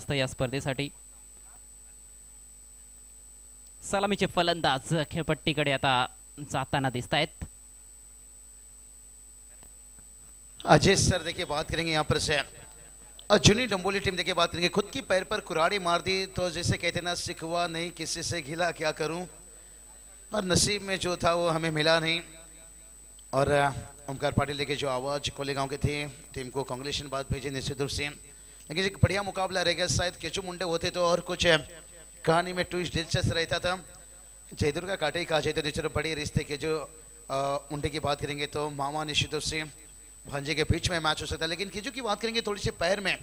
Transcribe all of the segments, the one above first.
असतं या स्पर्धेसाठी. सलामीचे फलंदाज खेळपट्टीकडे आता जाताना दिसत आहेत. अजय सर देखिए बात करेंगे यहाँ पर से जूनी डंबोली टीम देखिए बात करेंगे, खुद की पैर पर कुराड़ी मार दी तो जैसे कहते ना सिखवा नहीं किसी से घिला क्या करूं, और नसीब में जो था वो हमें मिला नहीं। और ओमकार पाटिल देखिए जो आवाज कोलेगांव के थे टीम को कांग्रेचुलेशन बात भेजे निश्चित रूप से, लेकिन एक बढ़िया मुकाबला रहेगा। शायद केचू मुंडे होते तो और कुछ कहानी में ट्विस्ट दिलचस्प रहता था। जयदुर्गा काटे ही कहा जाए तो निश्चित बड़े रिश्ते के जो मुंडे की बात करेंगे तो मामा निश्चित रूप से भांजे के बीच में मैच हो सकता है, लेकिन किजू की बात करेंगे थोड़ी सी पैर में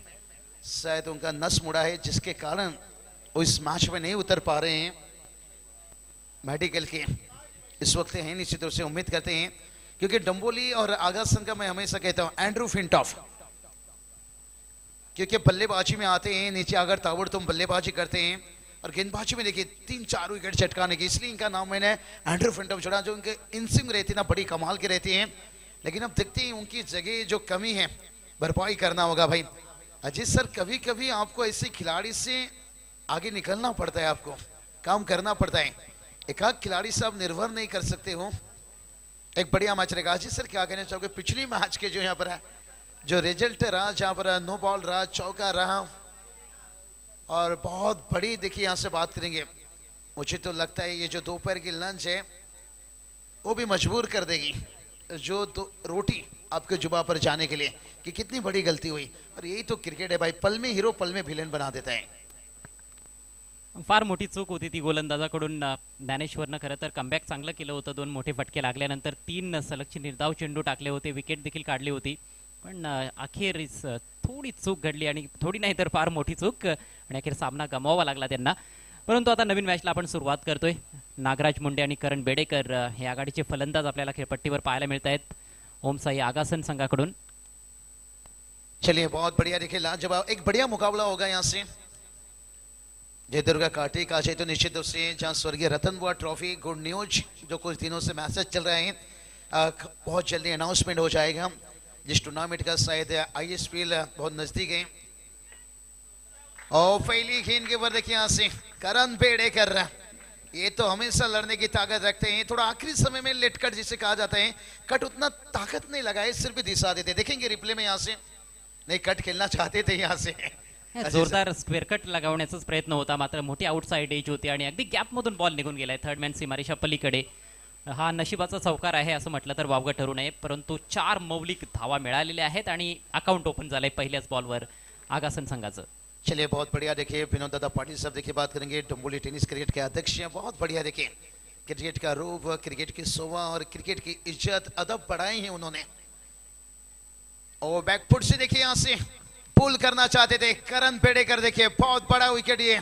शायद उनका नस मुड़ा है जिसके कारण वो इस मैच में नहीं उतर पा रहे हैं। मेडिकल के इस वक्त हैं, निश्चित रूप से उम्मीद करते हैं क्योंकि डंबोली और आगासन का मैं हमेशा कहता हूं एंड्रू फिंटॉफ, क्योंकि बल्लेबाजी में आते हैं नीचे आकर ताबड़तोड़ बल्लेबाजी करते हैं और गेंदबाजी में देखिए 3-4 विकेट चटकाने की, इसलिए इनका नाम मैंने एंड्रू फिंटॉफ जोड़ा। जो उनके इनस्विंग रहती ना बड़ी कमाल के रहते हैं, लेकिन अब देखते हैं उनकी जगह जो कमी है भरपाई करना होगा भाई। अजीत सर कभी कभी आपको ऐसे खिलाड़ी से आगे निकलना पड़ता है, आपको काम करना पड़ता है, एक आध खिलाड़ी से आप निर्भर नहीं कर सकते हो। एक बढ़िया मैच रहेगा। अजीत सर क्या कहना चाहोगे पिछली मैच के जो यहाँ पर है जो रिजल्ट रहा, जहाँ पर नो बॉल रहा, चौका रहा और बहुत बड़ी देखिए यहाँ से बात करेंगे, मुझे तो लगता है ये जो दोपहर की लंच है वो भी मजबूर कर देगी जो रोटी आपके जुबा पर जाने के लिए कि कितनी बड़ी गलती हुई। और यही तो क्रिकेट है भाई, पल में हीरो पल में विलेन बना देता है। फार मोठी चूक होती ती गोलंदाजाकडून। ज्ञानेश्वरनं खरं तर कमबॅक चांगलं केलं होतं, 2 मोठे फटके लागल्यानंतर 3 सलगचे निर्धाव चेंडू टाकले होते, विकेट देखील काढली होती, पण अखेरीस थोडी चूक घडली आणि थोडी नाही तर फार मोठी चूक आणि अखेर सामना गमवावा लागला त्यांना। परंतु आता नवीन मॅचला आपण सुरुवात करतोय। नागराज मुंडे आणि करण बेडेकर हे आघाडीचे फलंदाज आपल्याला खेळपट्टीवर पाहायला मिळत आहेत ओमसाई आगासन संघाकडून। चलिए बहुत बढ़िया, देखिए लाजवाब एक बढ़िया मुकाबला होगा यहाँ से। जयदुर्गा काटे का तो निश्चित रूप से जहाँ स्वर्गीय रतन बुआ ट्रॉफी गुड न्यूज जो कुछ दिनों से मैसेज चल रहे हैं बहुत जल्दी अनाउंसमेंट हो जाएगा, जिस टूर्नामेंट का शायद आईएसपीएल बहुत नजदीक है। और पहली गेंद के ऊपर देखिए यहाँ से करण बेड़ेकर, ये तो हमेशा लड़ने की ताकत रखते हैं, थोड़ा आखिरी समय में लेट कट जिसे कहा जाता है, कट उतना ताकत नहीं लगाए, सिर्फ दिशा देते। देखेंगे रिप्ले में यहाँ से नहीं कट खेलना चाहते थे यहाँ से जोरदार स्क्वेअर कट लगावण्याचाच प्रयत्न होता, मात्र मोठी आउटसाइड एज होती आणि अगदी गॅप मधून बॉल निघून गेलाय थर्ड मॅन सीमारेषा पलीकडे। हा नशिबाचा चौकार आहे असं म्हटलं तर वावगं ठरू नये, परंतु 4 मौलिक धावा मिळालेल्या आहेत आणि अकाउंट ओपन झालंय पहिल्याच बॉलवर आगासन संघाचं। चलिए बहुत बढ़िया, देखिए विनोद दादा पाटिल साहब देखिए बात करेंगे, डंबोली टेनिस क्रिकेट के अध्यक्ष हैं। बहुत बढ़िया, देखिए क्रिकेट का रूप, क्रिकेट की शोभा और क्रिकेट की इज्जत अदब बढ़ाई है उन्होंने। और बैकफुट से देखिए यहाँ से पुल करना चाहते थे करण बेड़ेकर, देखिए बहुत बड़ा विकेट ये,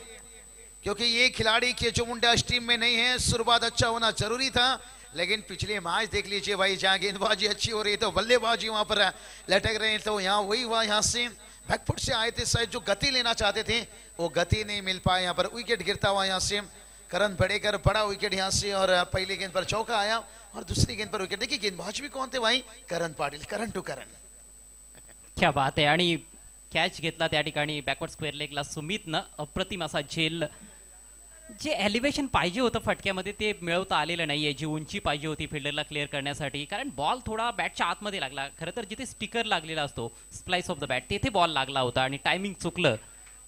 क्योंकि ये खिलाड़ी के जो मुंडा टीम में नहीं है, शुरुआत अच्छा होना जरूरी था, लेकिन पिछले मैच देख लीजिए भाई जहाँ गेंदबाजी अच्छी हो रही तो बल्लेबाजी वहां पर लटक रहे हैं, तो यहाँ वही हुआ। यहाँ से बैकफुट से आए थे, शायद जो गति लेना चाहते थे वो गति नहीं मिल पाए, यहाँ पर विकेट गिरता हुआ यहाँ से करण बेड़ेकर, बड़ा विकेट यहाँ से। और पहली गेंद पर चौका आया और दूसरी गेंद पर विकेट। देखिए गेंदबाज भी कौन थे भाई, करण पाटिल, करण टू करण, क्या बात आहे। आणि कॅच घेतला त्या ठिकाणी बॅकवर्ड स्क्वेअर लेगला सुमितनं, अप्रतिम असा झेल। जे एलिव्हेशन पाहिजे होतं फटक्यामध्ये ते मिळवता आलेलं नाहीये, जी उंची पाहिजे होती फिल्डरला क्लिअर करण्यासाठी, कारण बॉल थोडा बॅटच्या आतमध्ये लागला। खरं तर जिथे स्टिकर लागलेला असतो स्प्लाइस ऑफ द बॅट तेथे बॉल लागला होता आणि टायमिंग चुकलं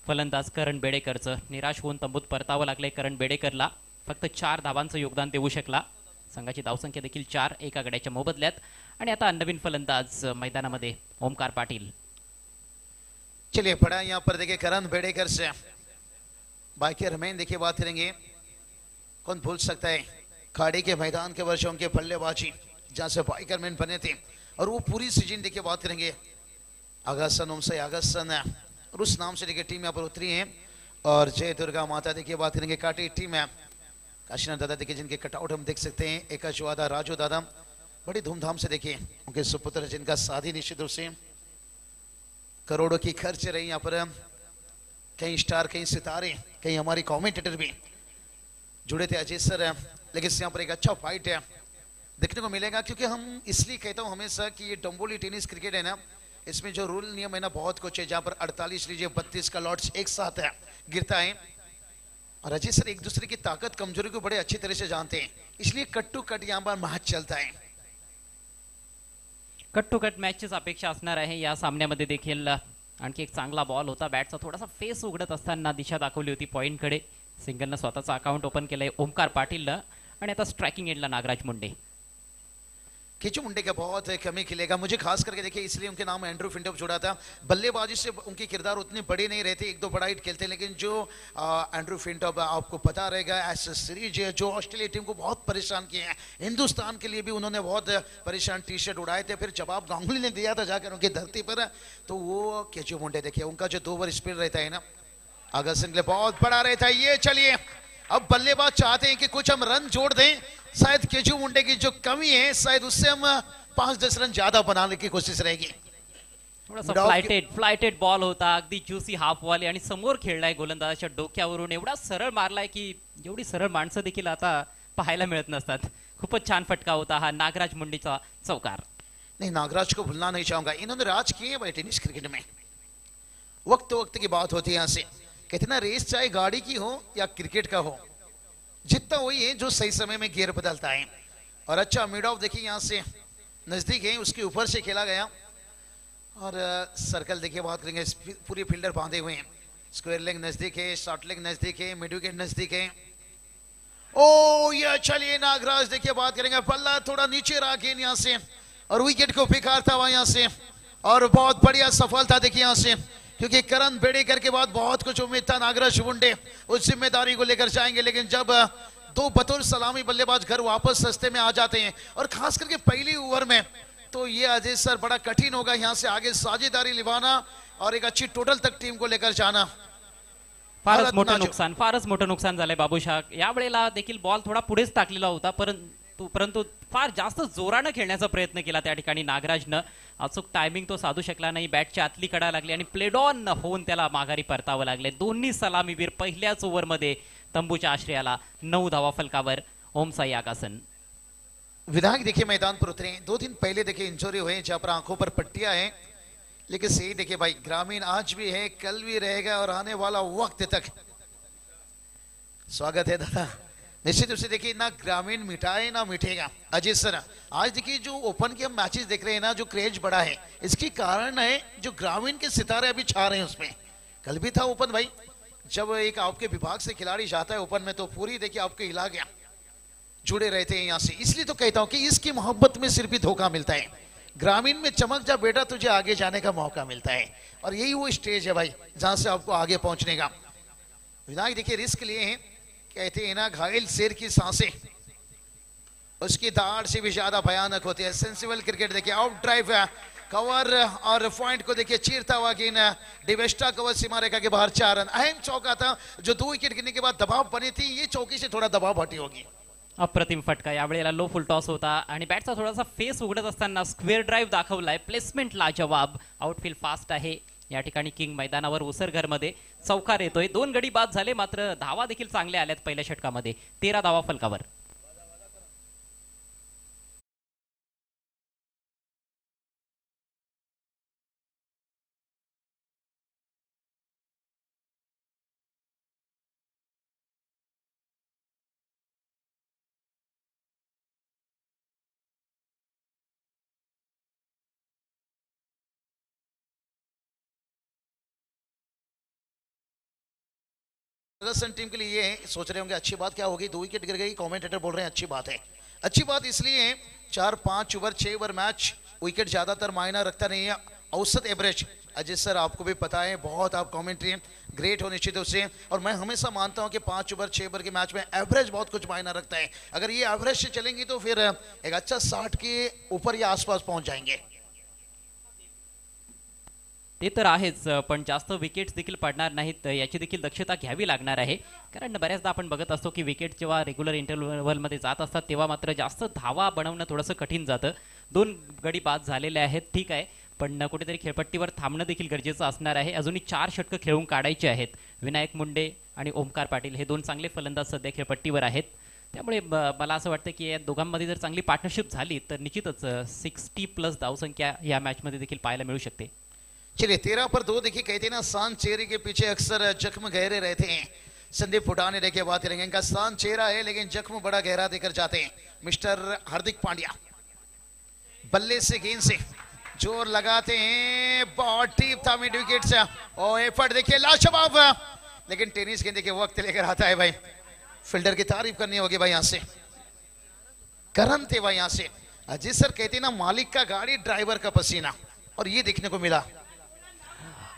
फलंदाज करण बेडेकरचं। निराश होऊन तंबूत परतावं लागलंय करण बेडेकरला, फक्त 4 धावांचं योगदान देऊ शकला। संघाची धावसंख्या देखील 4 एका गड्याच्या मोबदल्यात। आणि आता नवीन फलंदाज मैदानामध्ये ओमकार पाटील। चलिए पड़ा यहाँ पर देखिए करण बेड़ेकर से बाकी रमेन देखिए बात करेंगे, कौन भूल सकता है खाड़ी के मैदान के वर्षों के बल्लेबाजी जहां से बाइकर मैन बने थे, और वो पूरी सीजन देखिए बात करेंगे आगासन ओमसाई आगासन और उस नाम से देखिए टीम यहाँ पर उतरी है। और जय दुर्गा माता देखिए बात करेंगे काटी टीम है, काशीनाथ दादा देखिए जिनके कटआउट हम देख सकते हैं, एकाश वादा राजू दादा बड़ी धूमधाम से देखिए उनके सुपुत्र जिनका शादी निश्चित रूप से करोड़ों की खर्च रही, यहाँ पर कई स्टार कई सितारे कई हमारे कमेंटेटर भी जुड़े थे अजय सर, लेकिन यहाँ पर एक अच्छा फाइट है देखने को मिलेगा। क्योंकि हम इसलिए कहता हूँ हमेशा कि ये डंबोली टेनिस क्रिकेट है ना, इसमें जो रूल नियम है ना बहुत कुछ है, जहां पर 48 लीजिए 32 का लॉट्स एक साथ है गिरता है। और अजय सर एक दूसरे की ताकत कमजोरी को बड़े अच्छी तरह से जानते हैं, इसलिए कट टू कट यहाँ पर मैच चलता है। कट टू कट मॅचचीच अपेक्षा असणार आहे या सामन्यामध्ये देखील। आणखी एक चांगला बॉल होता, बॅटचा थोडासा फेस उघडत असताना दिशा दाखवली होती पॉइंटकडे। सिंगलनं स्वतःचं अकाउंट ओपन केलंय ओमकार पाटीलनं आणि आता स्ट्रायकिंग एंडला नागराज मुंडे। केचू मुंडे का बहुत कमी खिलेगा, मुझे खास करके देखिए इसलिए उनके नाम एंड्रू फिंटॉप जोड़ा था। बल्लेबाजी से उनके किरदार उतने बड़े नहीं रहते, एक दो बड़ा हिट खेलते हैं, लेकिन जो एंड्रू फिंटॉप आपको पता रहेगा ऐसे सीरीज जो ऑस्ट्रेलिया टीम को बहुत परेशान किए हैं, हिंदुस्तान के लिए भी उन्होंने बहुत परेशान टी शर्ट उड़ाए थे। फिर जवाब गांगुली ने दिया था जाकर उनकी धरती पर, तो वो केचू मुंडे देखिए उनका जो 2 ओवर स्पीड रहता है ना अगस्त के लिए बहुत बड़ा रहता है। ये चलिए अब बल्लेबाज चाहते हैं कि कुछ हम रन जोड़ दें, शायद केचू मुंडे की जो कमी है शायद उससे हम 5-10 रन ज्यादा बनाने की कोशिश रहेगी। थोडासा फ्लायटेड बॉल होता, अगदी ज्युसी हाफ वाले आणि समोर खेळलाय गोलंदाजाच्या डोक्यावरून, एवढा सरळ मारलाय की एवढी सरळ माणसं देखील आता पाहायला मिळत नसतात। खूपच छान फटका होता हा नागराज मुंडेचा चौकार। नहीं, नागराज को भूलना नहीं चाहूंगा, इन्होंने राज किए भाई टेनिस क्रिकेट में। वक्त वक्त की बात होती है यहाँ से, कहते ना रेस चाहे गाड़ी की हो या क्रिकेट का हो, जितना वही है जो सही समय में गियर बदलता है। और अच्छा मिड ऑफ देखिए यहाँ से नजदीक है, उसके ऊपर से खेला गया और सर्कल देखिए बात करेंगे, पूरी फील्डर बांधे हुए हैं। स्क्वायर लेग नजदीक है, शॉर्ट लेग नजदीक है, मिड विकेट नजदीक है। ओ ये चलिए नागराज देखिए बात करेंगे, पल्ला थोड़ा नीचे रहा गेंद यहाँ से और विकेट को पिकारता हुआ यहाँ से, और बहुत बढ़िया सफलता देखिए यहाँ से, क्योंकि करण बेड़ेकर के बाद बहुत कुछ उम्मीद था नागराज मुंडे उस जिम्मेदारी को लेकर जाएंगे, लेकिन जब 2 बतौर सलामी बल्लेबाज घर वापस सस्ते में आ जाते हैं, और खास करके पहली ओवर में, तो ये अजय सर बड़ा कठिन होगा यहाँ से आगे साझेदारी निभाना और एक अच्छी टोटल तक टीम को लेकर जाना। फारच मोठं नुकसान झालंय बाबूशाह। या वेळेला देखील बॉल थोडा पुढेच टाकलेला होता, परंतु फार जास्त जोरानं खेळण्याचा प्रयत्न केला त्या ठिकाणी नागराजनं। अचूक टायमिंग तो साधू शकला नाही, बॅटच्या आतली कडा लागली आणि प्लेड ऑन होऊन त्याला माघारी परतावं लागले। दोन्ही सलामीवीर पहिल्याच ओव्हरमध्ये तंबूच्या आश्रयाला 9 धावा फलकावर। ओमसाई आकाशन विधायक देखिए मैदान पर उतरे, 2 दिन पहले देखिए इंजरी हुए जहां पर आंखों पर पट्टियां हैं, लेकिन सही देखिए भाई ग्रामीण आज भी है, कल भी रहेगा और आने वाला वक्त तक। स्वागत है दादा। निश्चित रूप से देखिए ना ग्रामीण मिटाए ना मिटेगा अजय सर। आज देखिए जो ओपन के हम मैचेस देख रहे हैं ना, जो क्रेज बढ़ा है, इसकी कारण है जो ग्रामीण के सितारे अभी छा रहे हैं उसमें। कल भी था ओपन भाई, जब एक आपके विभाग से खिलाड़ी जाता है ओपन में तो पूरी देखिए आपके हिला गया, जुड़े रहते हैं यहाँ से। इसलिए तो कहता हूं कि इसकी मोहब्बत में सिर्फ ही धोखा मिलता है, ग्रामीण में चमक जा बेटा तुझे आगे जाने का मौका मिलता है, और यही वो स्टेज है भाई जहां से आपको आगे पहुंचने का। विधायक देखिए रिस्क लिए हैं, कहते हैं ना घायल शेर की सांसें उसकी दाढ़ से भी ज्यादा भयानक होती है। सेंसिबल क्रिकेट देखिए, आउट ड्राइव कवर और पॉइंट को देखिए चीरता हुआ गेंद, डिवेस्टा कवर सीमा रेखा के बाहर 4 रन। अहम चौका था जो 2 विकेट गिरने के बाद दबाव बनी थी, ये चौकी से थोड़ा दबाव हटी होगी। अप्रतिम फटका, यावेळेला लो फुल टॉस होता आणि बॅटचा थोडासा फेस उघडत असताना स्क्वेअर ड्राईव्ह दाखवलाय, प्लेसमेंट लाजवाब, आउटफील्ड फास्ट आहे। या ठिकाणी किंग मैदानावर उसरघरमध्ये चौकार येतोय, 2 गडी बाद झाले, मात्र धावा देखील चांगल्या आल्यात पहिल्या षटकामध्ये। 13 धावा फलकावर। राजस्थान टीम के लिए ये सोच रहे होंगे अच्छी बात क्या होगी, 2 विकेट गिर गई, कमेंटेटर बोल रहे हैं अच्छी बात है। अच्छी बात इसलिए है 4-5 ओवर 6 ओवर मैच, विकेट ज्यादातर मायना रखता नहीं है, औसत एवरेज। अजय सर आपको भी पता है, बहुत आप कमेंट्री ग्रेट हो निश्चित रूप से, और मैं हमेशा मानता हूं कि 5 ओवर 6 ओवर के मैच में एवरेज बहुत कुछ मायना रखता है। अगर ये एवरेज से चलेंगी तो फिर एक अच्छा 60 के ऊपर या आसपास पहुंच जाएंगे। ते तर आहेच, पण जास्त विकेट्स देखील पडणार नाहीत याची देखील दक्षता घ्यावी लागणार आहे, कारण बऱ्याचदा आपण बघत असतो की विकेट जेव्हा रेग्युलर इंटरव्हलमध्ये जात असतात तेव्हा मात्र जास्त धावा बनवणं थोडंसं कठीण जातं। 2 गडी बाद झालेले आहेत, ठीक आहे, पण कुठेतरी खेळपट्टीवर थांबणं देखील गरजेचं असणार आहे। अजूनही 4 षटकं खेळून काढायचे आहेत। विनायक मुंडे आणि ओमकार पाटील हे 2 चांगले फलंदाज सध्या खेळपट्टीवर आहेत। त्यामुळे मला असं वाटतं की या दोघांमध्ये जर चांगली पार्टनरशिप झाली तर निश्चितच 60+ धावसंख्या या मॅचमध्ये देखील पाहायला मिळू शकते. चलिए 13 पर 2 देखिए कहते हैं ना सांड चेहरे के पीछे अक्सर जख्म गहरे रहते हैं. संदीप फुटाने देखिए बात करेंगे इनका सांड चेहरा है लेकिन जख्म बड़ा गहरा देकर जाते हैं. मिस्टर हार्दिक पांड्या बल्ले से गेंद से जोर लगाते हैं. बहुत डीप था मिड विकेट से और एफर्ट देखिए लाजवाब. लेकिन टेनिस गेंद देखिए वक्त लेकर आता है भाई. फील्डर की तारीफ करनी होगी भाई. यहाँ से करण थे भाई. यहाँ से अजीत सर कहते ना मालिक का गाड़ी ड्राइवर का पसीना और ये देखने को मिला.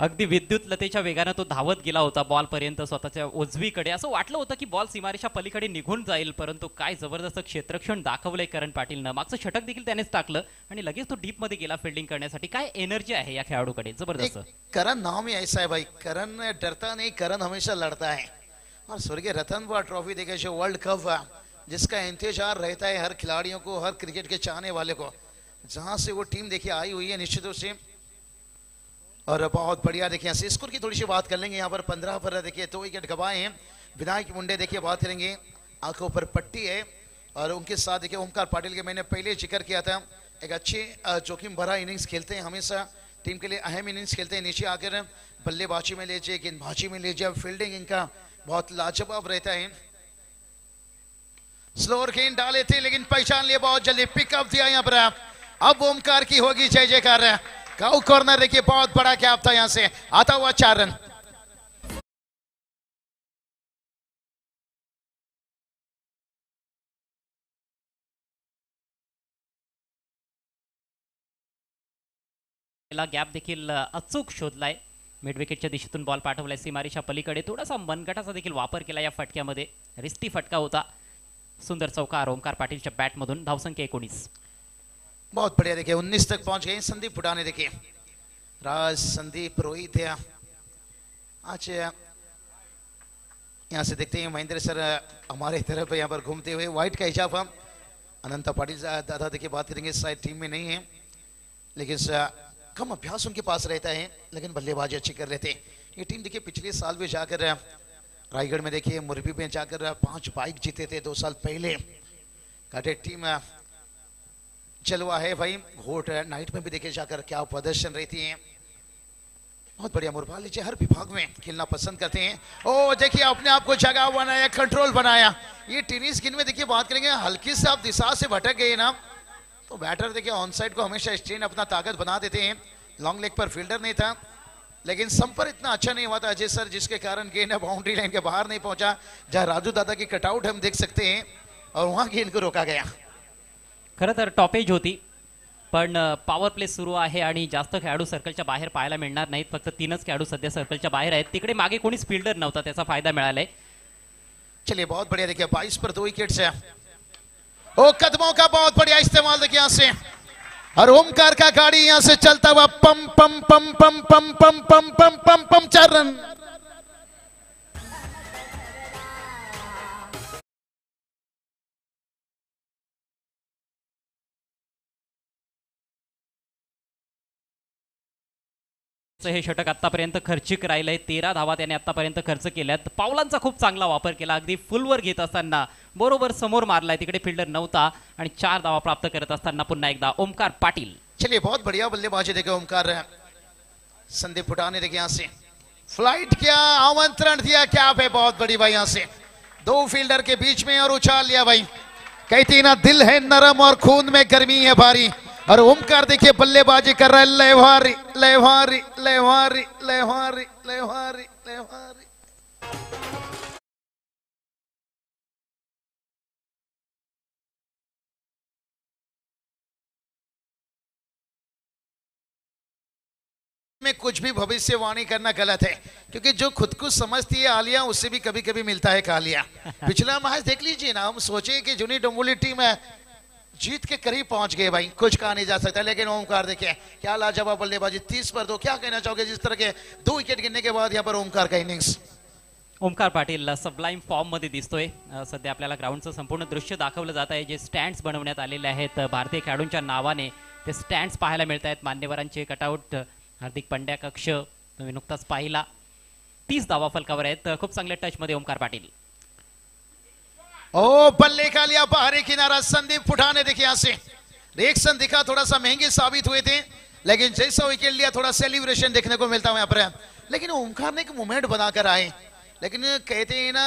अगदी विद्युत लतेच्या वेगाने तो धावत गेला होता बॉल पर्यंत स्वतःच्या उजवीकडे. असं वाटलं होतं की बॉल सीमारेषा पलीकडे निघून जाईल परंतु काय जबरदस्त क्षेत्ररक्षण दाखवलंय करण पाटीलनं. मागचं षटक देखील त्यानेच टाकलं आणि लगेच तो डीप मध्ये गेला फिल्डिंग करण्यासाठी. काय एनर्जी आहे या खेळाडूकडे जबरदस्त. करण नाम ही ऐसा है भाई. करण डरता नहीं, करण हमेशा लड़ता है. और स्वर्गीय रतन बुआ ट्रॉफी देखिए जो वर्ल्ड कप जिसका इंतजार रहता है हर खिलाड़ियों को, हर क्रिकेट के चाहने वाले को, जहां से वो टीम देखिए आई हुई है निश्चित रूप से. और बहुत बढ़िया देखिए स्कोर की थोड़ी सी बात कर लेंगे. यहाँ पर 15 पर देखिए 2 विकेट गवाए हैं. विनायक मुंडे देखिए बात करेंगे आंखों पर पट्टी है और उनके साथ देखिए ओमकार पाटिल के मैंने पहले जिक्र किया था. एक अच्छे जोखिम भरा इनिंग्स खेलते हैं, हमेशा टीम के लिए अहम इनिंग्स खेलते हैं. नीचे आकर बल्लेबाजी में लीजिए, गेंदबाजी में लीजिए, फील्डिंग इनका बहुत लाजवाब रहता है. स्लोअर गेंद डाले थे लेकिन पहचान लिया बहुत जल्दी, पिकअप दिया यहाँ पर. अब ओमकार की होगी जय जयकार. काउ कॉर्नर देखिए बहुत बड़ा गैप था, यहां से आता हुआ 4 रन. गॅप देखील अचूक शोधलाय. मिड विकेटच्या दिशेतून बॉल पाठवलाय सीमारेषा पलीकडे. थोडासा मनगटाचा देखील वापर केला या फटक्यामध्ये. रिस्टी फटका होता. सुंदर चौकार ओमकार पाटीलच्या बॅटमधून. धावसंख्या 19. बहुत बढ़िया देखिए 19 तक पहुंच गए संदीप फुटाने. देखिए राज, संदीप, रोहित है आज. यहाँ से देखते हैं महेंद्र सर हमारे तरफ यहाँ पर घूमते हुए. व्हाइट का हिजाब हम अनंता पाटिल दादा देखिए बात करेंगे शायद टीम में नहीं है लेकिन कम अभ्यास उनके पास रहता है लेकिन बल्लेबाजी अच्छी कर लेते हैं. ये टीम देखिए पिछले साल भी जाकर रायगढ़ में देखिए मुरबी में जाकर 5 बाइक जीते थे 2 साल पहले. कैडेट टीम चलवा है भाई. घोट नाइट में भी देखिए जाकर क्या प्रदर्शन रहती है. बहुत बढ़िया. मुरबाल लीजिए हर विभाग में खेलना पसंद करते हैं. ओ देखिए अपने आप को जगह बनाया, कंट्रोल बनाया. ये टेनिस गेंद में देखिए बात करेंगे हल्की से आप दिशा से भटक गए ना तो बैटर देखिए ऑन साइड को हमेशा स्ट्रेन अपना ताकत बना देते हैं. लॉन्ग लेग पर फील्डर नहीं था लेकिन संपर्क इतना अच्छा नहीं हुआ था अजय सर जिसके कारण गेंद बाउंड्री लाइन के बाहर नहीं पहुंचा. जहां राजू दादा की कटआउट हम देख सकते हैं और वहां गेंद को रोका गया. खरं तर टॉपेज होती पण पॉवर प्ले सुरू आहे आणि जास्त खेळाडू सर्कलच्या बाहेर पाहायला मिळणार नाहीत. फक्त 3च खेळाडू सध्या सर्कलच्या बाहेर आहेत. तिकडे मागे कोणीच फील्डर नव्हता, त्याचा फायदा मिळालाय. चलिए बहुत बढ़िया देखिए 22 पर 2 विकेट्स है. ओ कदमों का बहुत बढ़िया इस्तेमाल देखिए यहाँ से और ओमकार का गाड़ी यहाँ से चलता हुआ पम पम पम पम पम पम पम पम पम पम 4 रन. हे षटक आतापर्यंत खर्चिक राहिलंय. 13 धावा त्याने आतापर्यंत खर्च केल्यात. पावलांचा खूप चांगला वापर केला. अगदी फुलवर घेत असताना बरोबर समोर मारलाय. तिकडे फिल्डर नव्हता आणि 4 धावा प्राप्त करत असताना पुन्हा एकदा ओमकार पाटील. चलिए बहुत बढ़िया बल्लेबाजी देखे ओमकार. संदीप फुटाने देखे यहाँ से फ्लाइट किया, आमंत्रण दिया. क्या है बहुत बड़ी भाई. यहाँ से 2 फील्डर के बीच में और उछाल लिया भाई. कहती ना दिल है नरम और खून में गर्मी है भारी. और ओमकार देखिए बल्लेबाजी कर रहा है. लेवारी लेवारी लेवारी लेवारी लेवारी लेवारी. में कुछ भी भविष्यवाणी करना गलत है क्योंकि जो खुद को समझती है आलिया उससे भी कभी कभी मिलता है कालिया. पिछला मैच देख लीजिए ना. हम सोचे कि जूनी डोंबोली टीम है जीत के करीब पहुंच गए भाई. कुछ कहा नहीं जा सकता लेकिन ओमकार देखिए क्या लाजवाब बल्लेबाजी. 30 पर 2. क्या कहना चाहोगे जिस तरह के 2 विकेट गिरने के बाद यहाँ पर ओमकार का इनिंग्स. ओमकार पाटील सबलाईम फॉर्म मध्ये दिसतोय. सध्या आपल्याला ग्राउंडचं संपूर्ण दृश्य दाखवलं जात आहे. जे स्टँड्स बनवण्यात आलेले आहेत भारतीय खेळाडूंच्या नावाने ते स्टँड्स पाहायला मिळत आहेत. मान्यवरांचे कटआउट हार्दिक पंड्या कक्ष तुम्ही नुकताच पाहिला. 30 धावा फलकावर आहेत. खूप चांगल्या टच मध्ये ओमकार पाटील. ओ बल्ले का लिया बाहरी किनारा, संदीप फुटाने देखिए यहाँ से रिएक्शन दिखा, थोड़ा सा महंगे साबित हुए थे, लेकिन जैसा विकेट लिया थोड़ा सेलिब्रेशन देखने को मिलता है यहाँ पर। लेकिन ओमकार ने एक मोमेंट बनाकर आए, लेकिन कहते हैं ना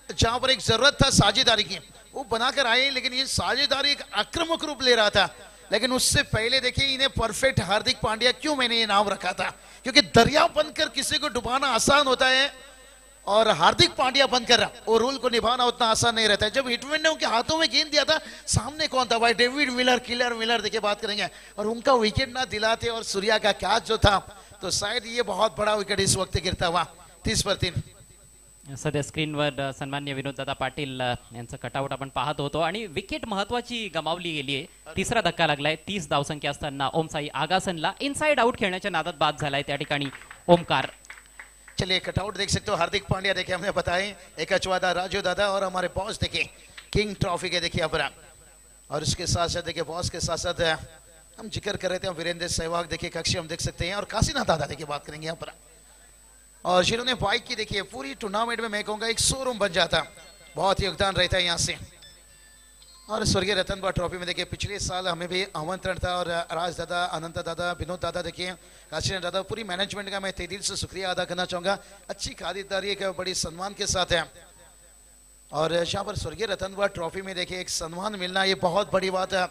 जहां पर एक जरूरत था साझेदारी की वो बनाकर आए, लेकिन ये साझेदारी एक आक्रामक रूप ले रहा था। लेकिन उससे पहले देखिए इन्हें परफेक्ट हार्दिक पांड्या, क्यों मैंने ये नाम रखा था, क्योंकि दरिया बनकर किसी को डुबाना आसान होता है और हार्दिक पांड्या बनकर वो रूल को निभाना उतना आसान नहीं रहता है। जब हिटमैन ने उनके हाथों में गेंद दिया था, सामने कौन था भाई, डेविड मिलर, किलर मिलर देखिए बात करेंगे, और उनका विकेट ना दिलाते और सूर्या का कैच जो था, तो शायद ये बहुत बड़ा विकेट इस वक्त गिरता हुआ 30 पर 3। सध्या स्क्रीनवर सन्मान्य विनोददादा पाटील यांचं कटआउट आपण पाहत होतो आणि विकेट महत्वाची गमावली गेली आहे। तिसरा धक्का लागलाय 30 धावसंख्या असताना ओमसाई आगासनला इनसाइड आउट खेळण्याच्या नादात बाद झालाय त्या ठिकाणी ओमकार। चलिए कटआउट देख सकते हो, हार्दिक पांड्या देखिए हमने बताए, एक अचवादा राजू दादा और हमारे बॉस देखिए किंग ट्रॉफी के देखिए अपरा, और उसके साथ साथ देखिए बॉस के साथ साथ हम जिक्र कर रहे थे वीरेंद्र सहवाग देखिए कक्षी हम देख सकते हैं, और काशीनाथ दादा देखिए बात करेंगे यहाँ पर, और जिन्होंने बाइक की देखिए पूरी टूर्नामेंट में मैं कहूंगा एक शोरूम बन जाता, बहुत योगदान रहता है यहाँ से। और स्वर्गीय रतनबा ट्रॉफी में देखिए पिछले साल हमें भी आमंत्रण था, और राज दादा, अनंत दादा, विनोद दादा देखिए, काशीनाथ दादा, पूरी मैनेजमेंट का मैं तहे दिल से शुक्रिया अदा करना चाहूंगा। अच्छी खातिरदारी एक बड़ी सम्मान के साथ है, और यहाँ पर स्वर्गीय रतनबा ट्रॉफी में देखिए एक सम्मान मिलना ये बहुत बड़ी बात है,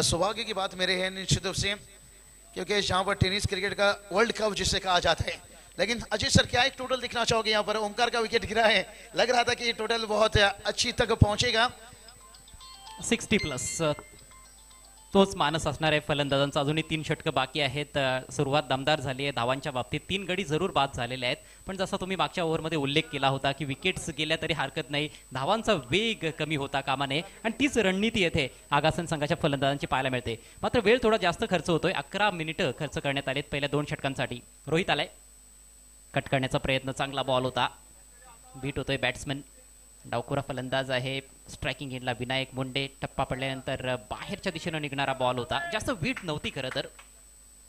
सौभाग्य की बात मेरे है निश्चित रूप से, क्योंकि यहाँ पर टेनिस क्रिकेट का वर्ल्ड कप जिसे कहा जाता है। लेकिन अजय सर क्या एक टोटल दिखना चाहोगे, यहाँ पर ओमकार का विकेट गिरा है, लग रहा था कि ये टोटल बहुत अच्छी तक पहुंचेगा 60+ तोच मानस असणार आहे फलंदाजांचा। अजूनही 3 षटकं बाकी आहेत, सुरुवात दमदार झाली आहे धावांच्या बाबतीत, 3 गडी जरूर बाद झालेले आहेत, पण जसा तुम्ही मागच्या ओव्हरमध्ये उल्लेख केला होता की विकेट्स गेल्या तरी हरकत नाही, धावांचा वेग कमी होता कामा नये, आणि तीच रणनीती येथे आगासन संघाच्या फलंदाजांची पाहायला मिळते। मात्र वेळ थोडा जास्त खर्च होतोय, 11 मिनिटं खर्च करण्यात आलेत पहिल्या 2 षटकांसाठी। रोहित आलाय, कट करण्याचा प्रयत्न, चांगला बॉल होता, बीट होतोय बॅट्समन, डावखुरा फलंदाज आहे, स्ट्रायकिंग एंडला विनायक मुंडे, टप्पा पडल्यानंतर बाहेरच्या दिशेने निघणारा बॉल होता, जास्त वीट नव्हती खरं तर,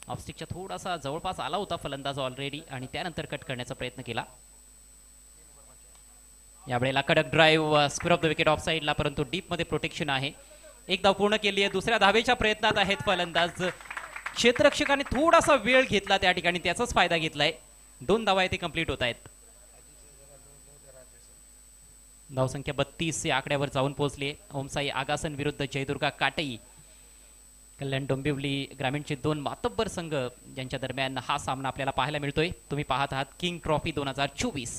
ऑफस्टिकच्या थोडासा जवळपास आला होता फलंदाज ऑलरेडी, आणि त्यानंतर कट करण्याचा प्रयत्न केला। यावेळेला कडक drive, square of the wicket of साइडला, परंतु डीप मध्ये प्रोटेक्शन आहे। एक धाव पूर्ण केली आहे, दुसऱ्या धावेच्या प्रयत्नात आहेत फलंदाज, क्षेत्ररक्षकाने थोडासा वेळ घेतला त्या ठिकाणी, त्याचाच फायदा घेतलाय, 2 धावा ते कंप्लीट होत आहेत। धावसंख्या 32 या आकड्यावर जाऊन पोहोचले। ओमसाई आगासन विरुद्ध जयदुर्गा काटई, कल्याण डोंबिवली ग्रामीणचे 2 मातब्बर संघ ज्यांच्या दरम्यान हा सामना आपल्याला पाहायला मिळतोय। तुम्ही पाहत आहात किंग ट्रॉफी 2024।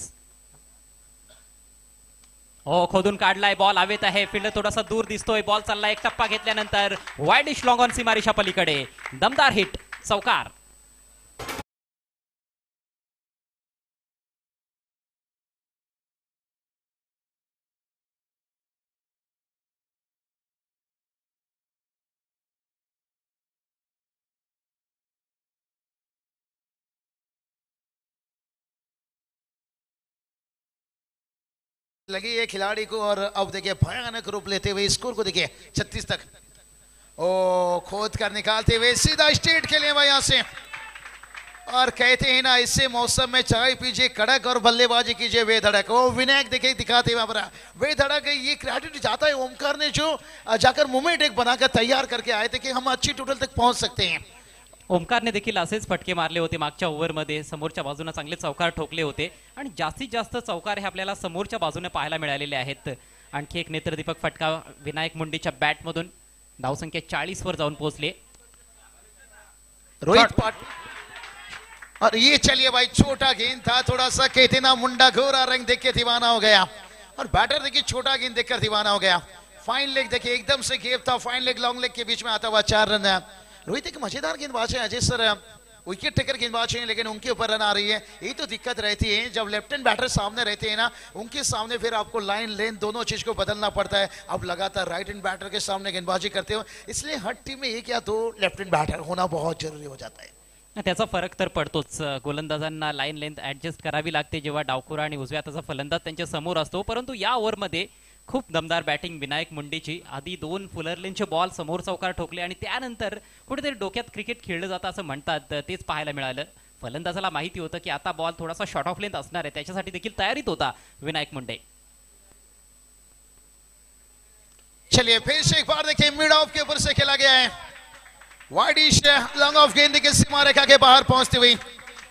हो, खोदून काढलाय बॉल, हवेत आहे, फील्ड थोडासा दूर दिसतोय, बॉल चालला एक टप्पा घेतल्यानंतर वाईडिश लॉंग ऑन सीमारेषा पलीकडे, दमदार हिट, चौकार। लगी ये खिलाड़ी को, और अब देखिए भयानक रूप लेते हुए स्कोर को देखिए 36 तक, ओ खोद कर निकालते हुए सीधा स्ट्रेट खेले भाई यहाँ से, और कहते हैं ना इससे मौसम में चाय पीजिए कड़क और बल्लेबाजी कीजिए बेधड़क। वो विनायक देखिए दिखाते हुए बेधड़क, ये क्रेडिट जाता है ओमकार ने जो जाकर मोमेंट एक बनाकर तैयार करके आए थे कि हम अच्छी टोटल तक पहुंच सकते हैं। ओमकारने देखील असेच फटके मारले होते मागच्या ओव्हरमध्ये, समोरच्या बाजूने चांगले चौकार ठोकले होते, आणि जास्तीत जास्त चौकार हे आपल्याला समोरच्या बाजूने पाहायला मिळालेले आहेत। आणखी एक नेत्रदीपक फटका विनायक मुंडेच्या बॅटमधून, धावसंख्या 40 वर जाऊन पोहोचले रोहित पाटिल, और ये चलिए भाई छोटा गेंद था, थोड़ा सा कहते ना मुंडा गोरा रंग देख के दीवाना हो गया, और बैटर देखिए छोटा गेंद देखकर दीवाना हो गया। फाइन लेग देखिए एकदम से गेप था, फाइन लेग लॉन्ग लेग के बीच में आता हुआ 4 रन। रोहित एक मजेदार गेंदबाज है अजय सर, विकेट टेकर गेंदबाज हैं, लेकिन उनके ऊपर रन आ रही है, यही तो दिक्कत रहती है जब लेफ्ट हैंड बैटर सामने रहते हैं ना, उनके सामने फिर आपको लाइन लेन दोनों चीज को बदलना पड़ता है। अब लगातार राइट हैंड बैटर के सामने गेंदबाजी करते हो, इसलिए हर टीम में एक या 2 लेफ्ट हैंड बैटर होना बहुत जरूरी हो जाता है। त्याचा फरक तर पडतोच, गोलंदाजांना लाईन लेंथ ऍडजस्ट करावी लागते जेव्हा डावखुरा आणि उजव्या हाताचा फलंदाज त्यांच्या समोर असतो, परंतु या ओव्हरमध्ये खूप दमदार बॅटिंग विनायक मुंडेची, आधी 2 फुलरलेनचे बॉल समोर चौकार ठोकले, आणि त्यानंतर कुठेतरी डोक्यात क्रिकेट खेळलं जातं असं म्हणतात, तेच पाहायला मिळालं। फलंदाजाला माहिती होतं की आता बॉल थोडासा शॉर्ट ऑफ लेंथ असणार आहे, त्याच्यासाठी देखील तयारीत होता विनायक मुंडे। चलिए फिर से एक बार देखिए मिड ऑफ के ऊपर से खेला गया है, वाइडिश लॉन्ग ऑफ गेंद देखिए सीमा रेखा के बाहर पहुंचती हुई,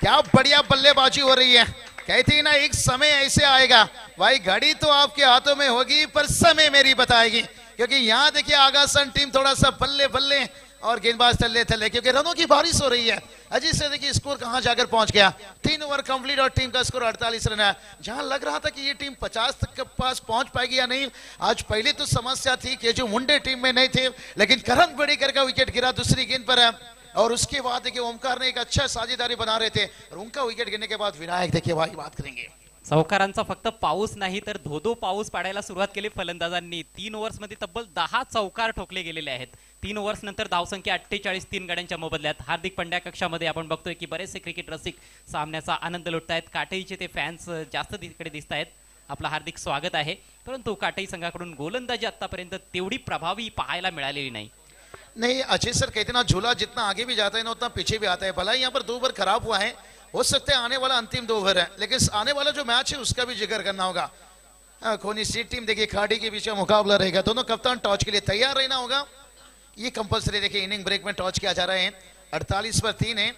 क्या बढ़िया बल्लेबाजी हो रही है। कहती है ना एक समय ऐसे आएगा भाई, घड़ी तो आपके हाथों में होगी पर समय मेरी बताएगी, क्योंकि यहाँ देखिए आगासन टीम थोड़ा सा बल्ले बल्ले और गेंदबाज थल्ले थल्ले, क्योंकि रनों की बारिश हो रही है। अजीत से देखिए स्कोर कहां जाकर पहुंच गया, 3 ओवर कंप्लीट और टीम का स्कोर 48 रन है। जहां लग रहा था कि ये टीम 50 तक के पास पहुंच पाएगी या नहीं, आज पहले तो समस्या थी कि जो मुंडे टीम में नहीं थे, लेकिन करण बेड़ेकर का विकेट गिरा दूसरी गेंद पर है, और उसके बाद देखिए ओमकार ने एक अच्छा साझेदारी बना रहे थे, और उनका विकेट गिरने के बाद विनायक देखिए भाई बात करेंगे। चौकारांचा फक्त पाऊस नाही तर धोधो पाऊस पाडायला सुरुवात केली फलंदाजांनी। 3 ओव्हर्समध्ये तब्बल 10 चौकार ठोकले गेलेले आहेत। 3 ओव्हर्स नंतर धावसंख्या 48, 3 गड्यांच्या मोबदल्यात। हार्दिक पंड्या कक्षामध्ये आपण बघतोय की बरेचसे क्रिकेट रसिक सामन्याचा आनंद लुटतायत। काटेईचे ते फॅन्स जास्त तिकडे दिसत आहेत, आपलं हार्दिक स्वागत आहे। परंतु काटेई संघाकडून गोलंदाजी आतापर्यंत तेवढी प्रभावी पाहायला मिळालेली नाही। नहीं अजय सर कहते ना झूला जितना आगे भी जाता है ना उतना पीछे भी आता है। भला यहाँ पर 2 ओवर खराब हुआ है, हो सकता है आने वाला अंतिम 2 ओवर है, लेकिन आने वाला जो मैच है उसका भी जिक्र करना होगा। खोनी सी टीम देखिए खाड़ी के बीच में मुकाबला रहेगा, दोनों कप्तान टॉस के लिए तैयार रहना होगा। ये कंपलसरी देखिए इनिंग ब्रेक में टॉस किया जा रहा है। 48 पर 3 है।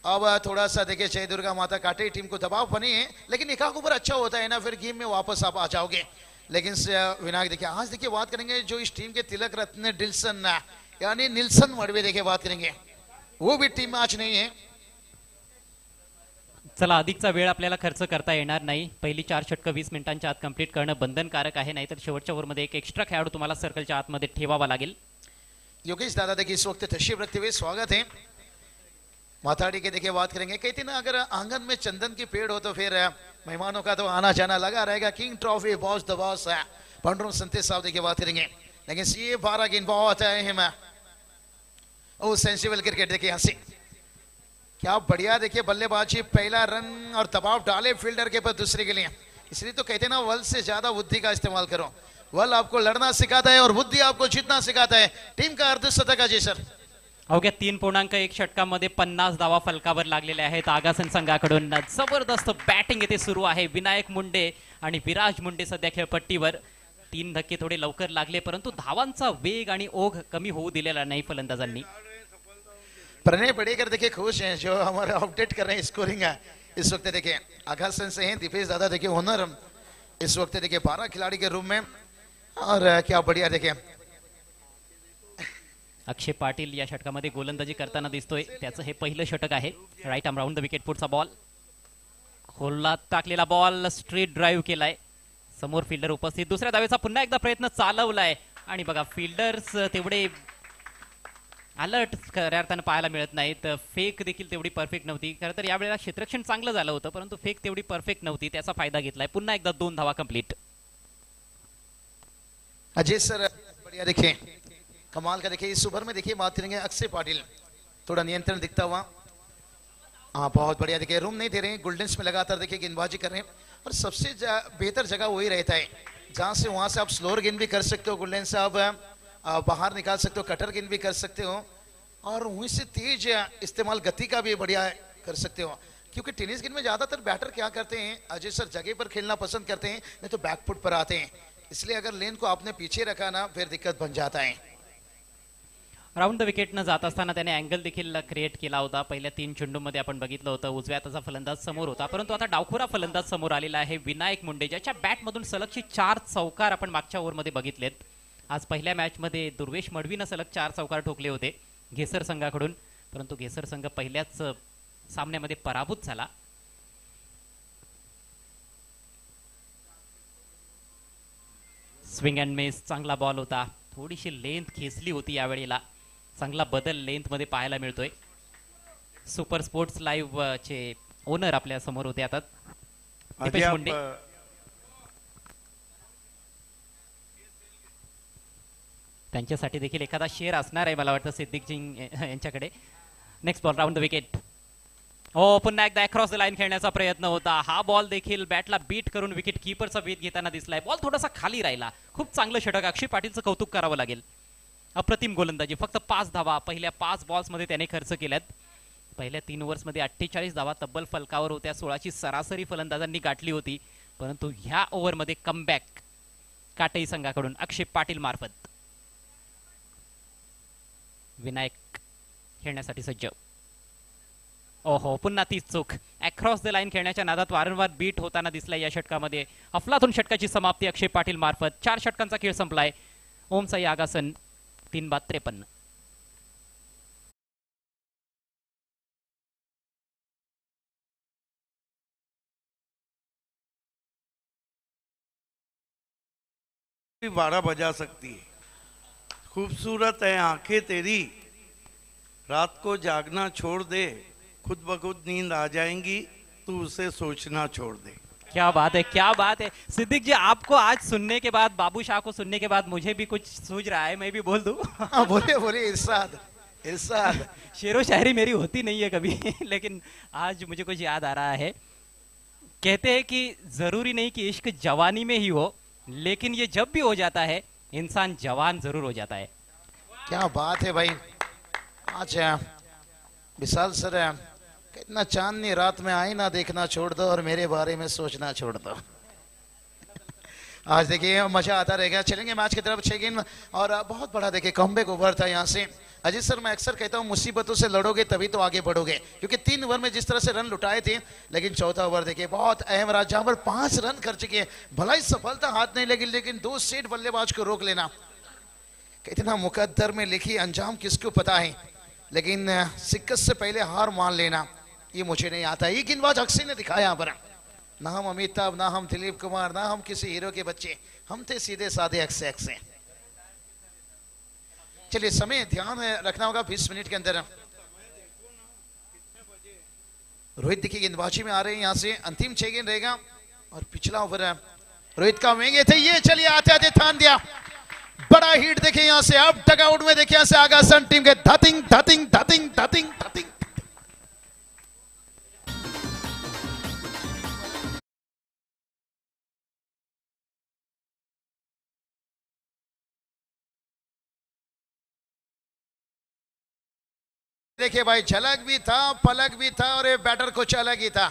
अब थोड़ा सा देखिए जय दुर्गा माता काटे टीम को दबाव बनी है, लेकिन एक ओवर अच्छा होता है ना, फिर गेम में वापस आप आ जाओगे। लेकिन विनायक देखिए आज देखिए बात करेंगे जो इस टीम के तिलक रत्न डिल्सन यानी निल्सन मडवे देखिए बात करेंगे, वो भी टीम में आज नहीं है। चला अधिकचा वेळ आपल्याला खर्च करता येणार नाही। पहिली 4 षटकं 20 मिनिटांच्या आत कंप्लीट करणं बंधनकारक आहे, नाहीतर शेवटच्या ओव्हरमध्ये एक एक्स्ट्रा खेळाडू तुम्हाला सर्कलच्या आतमध्ये ठेवावा लागेल। योगेश दादा देखिए इस वक्त तशरीफ रखते हुए स्वागत है। माताड़ी के देखिए बात करेंगे, कहते ना अगर आंगन में चंदन के पेड़ हो तो फिर मेहमानों का तो आना जाना लगा रहेगा। King trophy boss the boss है पंडरू संते साहब देखिए बात करेंगे, लेकिन ये 12 गेंद बहुत है मैं ओ सेंसिबल क्रिकेट देखिए यहाँ से क्या बढ़िया देखिए बल्लेबाजी, पहला रन और दबाव डाले फील्डर के ऊपर दूसरे के लिए। इसलिए तो कहते हैं ना वल से ज्यादा बुद्धि का इस्तेमाल करो। वल आपको लड़ना सिखाता है और बुद्धि आपको जीतना सिखाता है। टीम का अर्धशतक अजय सर अवघ्या 3.1 षटकामध्ये 50 धावा फलकावर लागलेल्या आहेत आगासन संघाकडून। जबरदस्त बॅटिंग येथे सुरू आहे। विनायक मुंडे आणि विराज मुंडे सध्या खेळपट्टीवर। 3 धक्के थोडे लवकर लागले, परंतु धावांचा वेग आणि ओघ कमी होऊ दिलेला नाही फलंदाजांनी। प्रणय बड़ेकर देखिए खुश हैं जो हमारे अपडेट कर रहे हैं स्कोरिंग है इस वक्त। देखिए आगासन से हैं दीपेश दादा देखिए ओनर इस वक्त देखिए 12 खिलाड़ी के रूम में, और क्या बढ़िया देखिए अक्षय पाटील या षटकामध्ये गोलंदाजी करताना दिसतोय। त्याचं हे पहिलं षटक आहे। Right arm round the wicket पुढचा बॉल खोलला टाकलेला बॉल स्ट्रेट ड्राईव्ह केलाय, समोर फिल्डर उपस्थित। दुसऱ्या धावेचा पुन्हा एकदा प्रयत्न चालवलाय आणि बघा फिल्डर्स तेवढे अलर्ट खऱ्या अर्थानं पाहायला मिळत नाहीत। फेक देखील तेवढी परफेक्ट नव्हती। खरं तर यावेळेला क्षेत्ररक्षण चांगलं झालं होतं, परंतु फेक तेवढी परफेक्ट नव्हती, त्याचा फायदा घेतलाय। पुन्हा एकदा 2 धावा कंप्लीट। अजय सर बढ़िया देखिए कमाल का देखिए इस ओवर में देखिए बात करेंगे अक्षय पाटिल, थोड़ा नियंत्रण दिखता हुआ। हाँ बहुत बढ़िया देखिए रूम नहीं दे रहे हैं, गोल्डन्स में लगातार देखिए गेंदबाजी कर रहे हैं, और सबसे बेहतर जगह वही रहता है जहां से वहां से आप स्लोअर गेंद भी कर सकते हो, गोल्डन से आप बाहर निकाल सकते हो, कटर गेंद भी कर सकते हो, और वहीं से तेज इस्तेमाल गति का भी बढ़िया कर सकते हो। क्योंकि टेनिस गेंद में ज्यादातर बैटर क्या करते हैं अजय सर, जगह पर खेलना पसंद करते हैं, नहीं तो बैकफुट पर आते हैं। इसलिए अगर लेन को आपने पीछे रखा ना फिर दिक्कत बन जाता है। राऊंड द विकेटनं जात असताना त्याने अँगल देखील क्रिएट केला होता। पहिल्या 3 चेंडूमध्ये आपण बघितलं होतं उजव्या हाताचा फलंदाज समोर होता, परंतु आता डावखुरा फलंदाज समोर आलेला आहे विनायक मुंडे, ज्याच्या बॅटमधून सलगची 4 चौकार आपण मागच्या ओव्हरमध्ये बघितलेत। आज पहिल्या मॅचमध्ये दुर्वेश मडवीनं सलग 4 चौकार ठोकले होते घेसर संघाकडून, परंतु घेसर संघ पहिल्याच सामन्यामध्ये पराभूत झाला। स्विंग अँड मिस चांगला बॉल होता, थोडीशी लेंथ खेचली होती यावेळेला, चांगला बदल लेंथ मध्ये पाहायला मिळतोय। सुपर स्पोर्ट्स लाईव्ह चे ओनर आपल्या समोर होते आता दीपेश मुंडे। त्यांच्यासाठी देखील एखादा शेअर असणार आहे मला वाटतं सिद्दीक सिंग यांच्याकडे। Next ball round the wicket. हो पुन्हा एकदा अक्रॉस द लाईन खेळण्याचा प्रयत्न होता। हा बॉल देखील बॅटला बीट करून विकेट कीपरचा वेध घेताना दिसलाय। बॉल थोडासा खाली राहिला, खूप चांगलं षटक, अक्षय पाटीलचं कौतुक करावं लागेल। अप्रतिम गोलंदाजी, फक्त 5 धावा पहिल्या 5 बॉल्स मध्ये त्याने खर्च केल्यात। पहिल्या 3 ओव्हर्स मध्ये 48 धावा तब्बल फलकावर होत्या, 16ची सरासरी फलंदाजांनी गाठली होती, परंतु ह्या ओव्हर मध्ये कमबॅक काटेई संघाकडून अक्षय पाटील मार्फत। विनायक खेळण्यासाठी सज्ज. ओहो, पुन्हा तीच चूक. अक्रॉस द लाईन खेळण्याच्या नादात वारंवार बीट होताना दिसलाय या षटकामध्ये. अफलातून षटकाची समाप्ती अक्षय पाटील मार्फत. 4 षटकांचा खेळ संपलाय. ओम साई आगासन 3/53. भी 12 बजा सकती है. खूबसूरत है आंखें तेरी, रात को जागना छोड़ दे, खुद ब खुद नींद आ जाएंगी, तू उसे सोचना छोड़ दे. क्या बात है, क्या बात है सिद्दीक जी. आपको आज सुनने के बाद, बाबू शाह को सुनने के बाद मुझे भी कुछ सूझ रहा है. मैं भी बोल दूं. हाँ बोलिए बोलिए इरशाद इरशाद. शेरो शायरी मेरी होती नहीं है कभी लेकिन आज मुझे कुछ याद आ रहा है. कहते हैं कि जरूरी नहीं कि इश्क जवानी में ही हो, लेकिन ये जब भी हो जाता है इंसान जवान जरूर हो जाता है. क्या बात है भाई. आज विशाल सर कितना चांदनी रात में आईना देखना छोड़ दो और मेरे बारे में सोचना छोड़ दो. आज देखिए मजा आता रहेगा. चलेंगे मैच की तरफ. 6 गेंद और बहुत बड़ा देखिए कमबैक ओवर था यहाँ से. अजीत सर मैं अक्सर कहता हूँ मुसीबतों से लड़ोगे तभी तो आगे बढ़ोगे, क्योंकि 3 ओवर में जिस तरह से रन लुटाए थे, लेकिन चौथा ओवर देखिए बहुत अहम रहा जहां पर 5 रन कर चुके हैं. भला ही सफलता हाथ नहीं लगी, लेकिन 2 सेट बल्लेबाज को रोक लेना कितना मुकद्दर में लिखी अंजाम किसको पता है, लेकिन शिकस्त से पहले हार मान लेना ये मुझे नहीं आता. ये गेंदबाज अक्षय ने दिखाया यहाँ पर. ना हम अमिताभ, ना हम दिलीप कुमार, ना हम किसी हीरो के बच्चे, हम थे सीधे साधे अक्षय अक्षय. चलिए समय ध्यान रखना होगा 20 मिनट के अंदर. रोहित देखिए गेंदबाजी में आ रहे हैं यहाँ से. अंतिम 6 गेंद रहेगा और पिछला ओवर रोहित का महंगे थे ये. चलिए आते आते थान दिया. बड़ा हिट देखिए यहाँ से. अब डगआउट में देखिए यहाँ से आगासन टीम के धतिंग धतिंग धतिंग धतिंग धतिंग. देखिए भाई झलक भी था, पलक भी था और ये बैटर कुछ अलग ही था.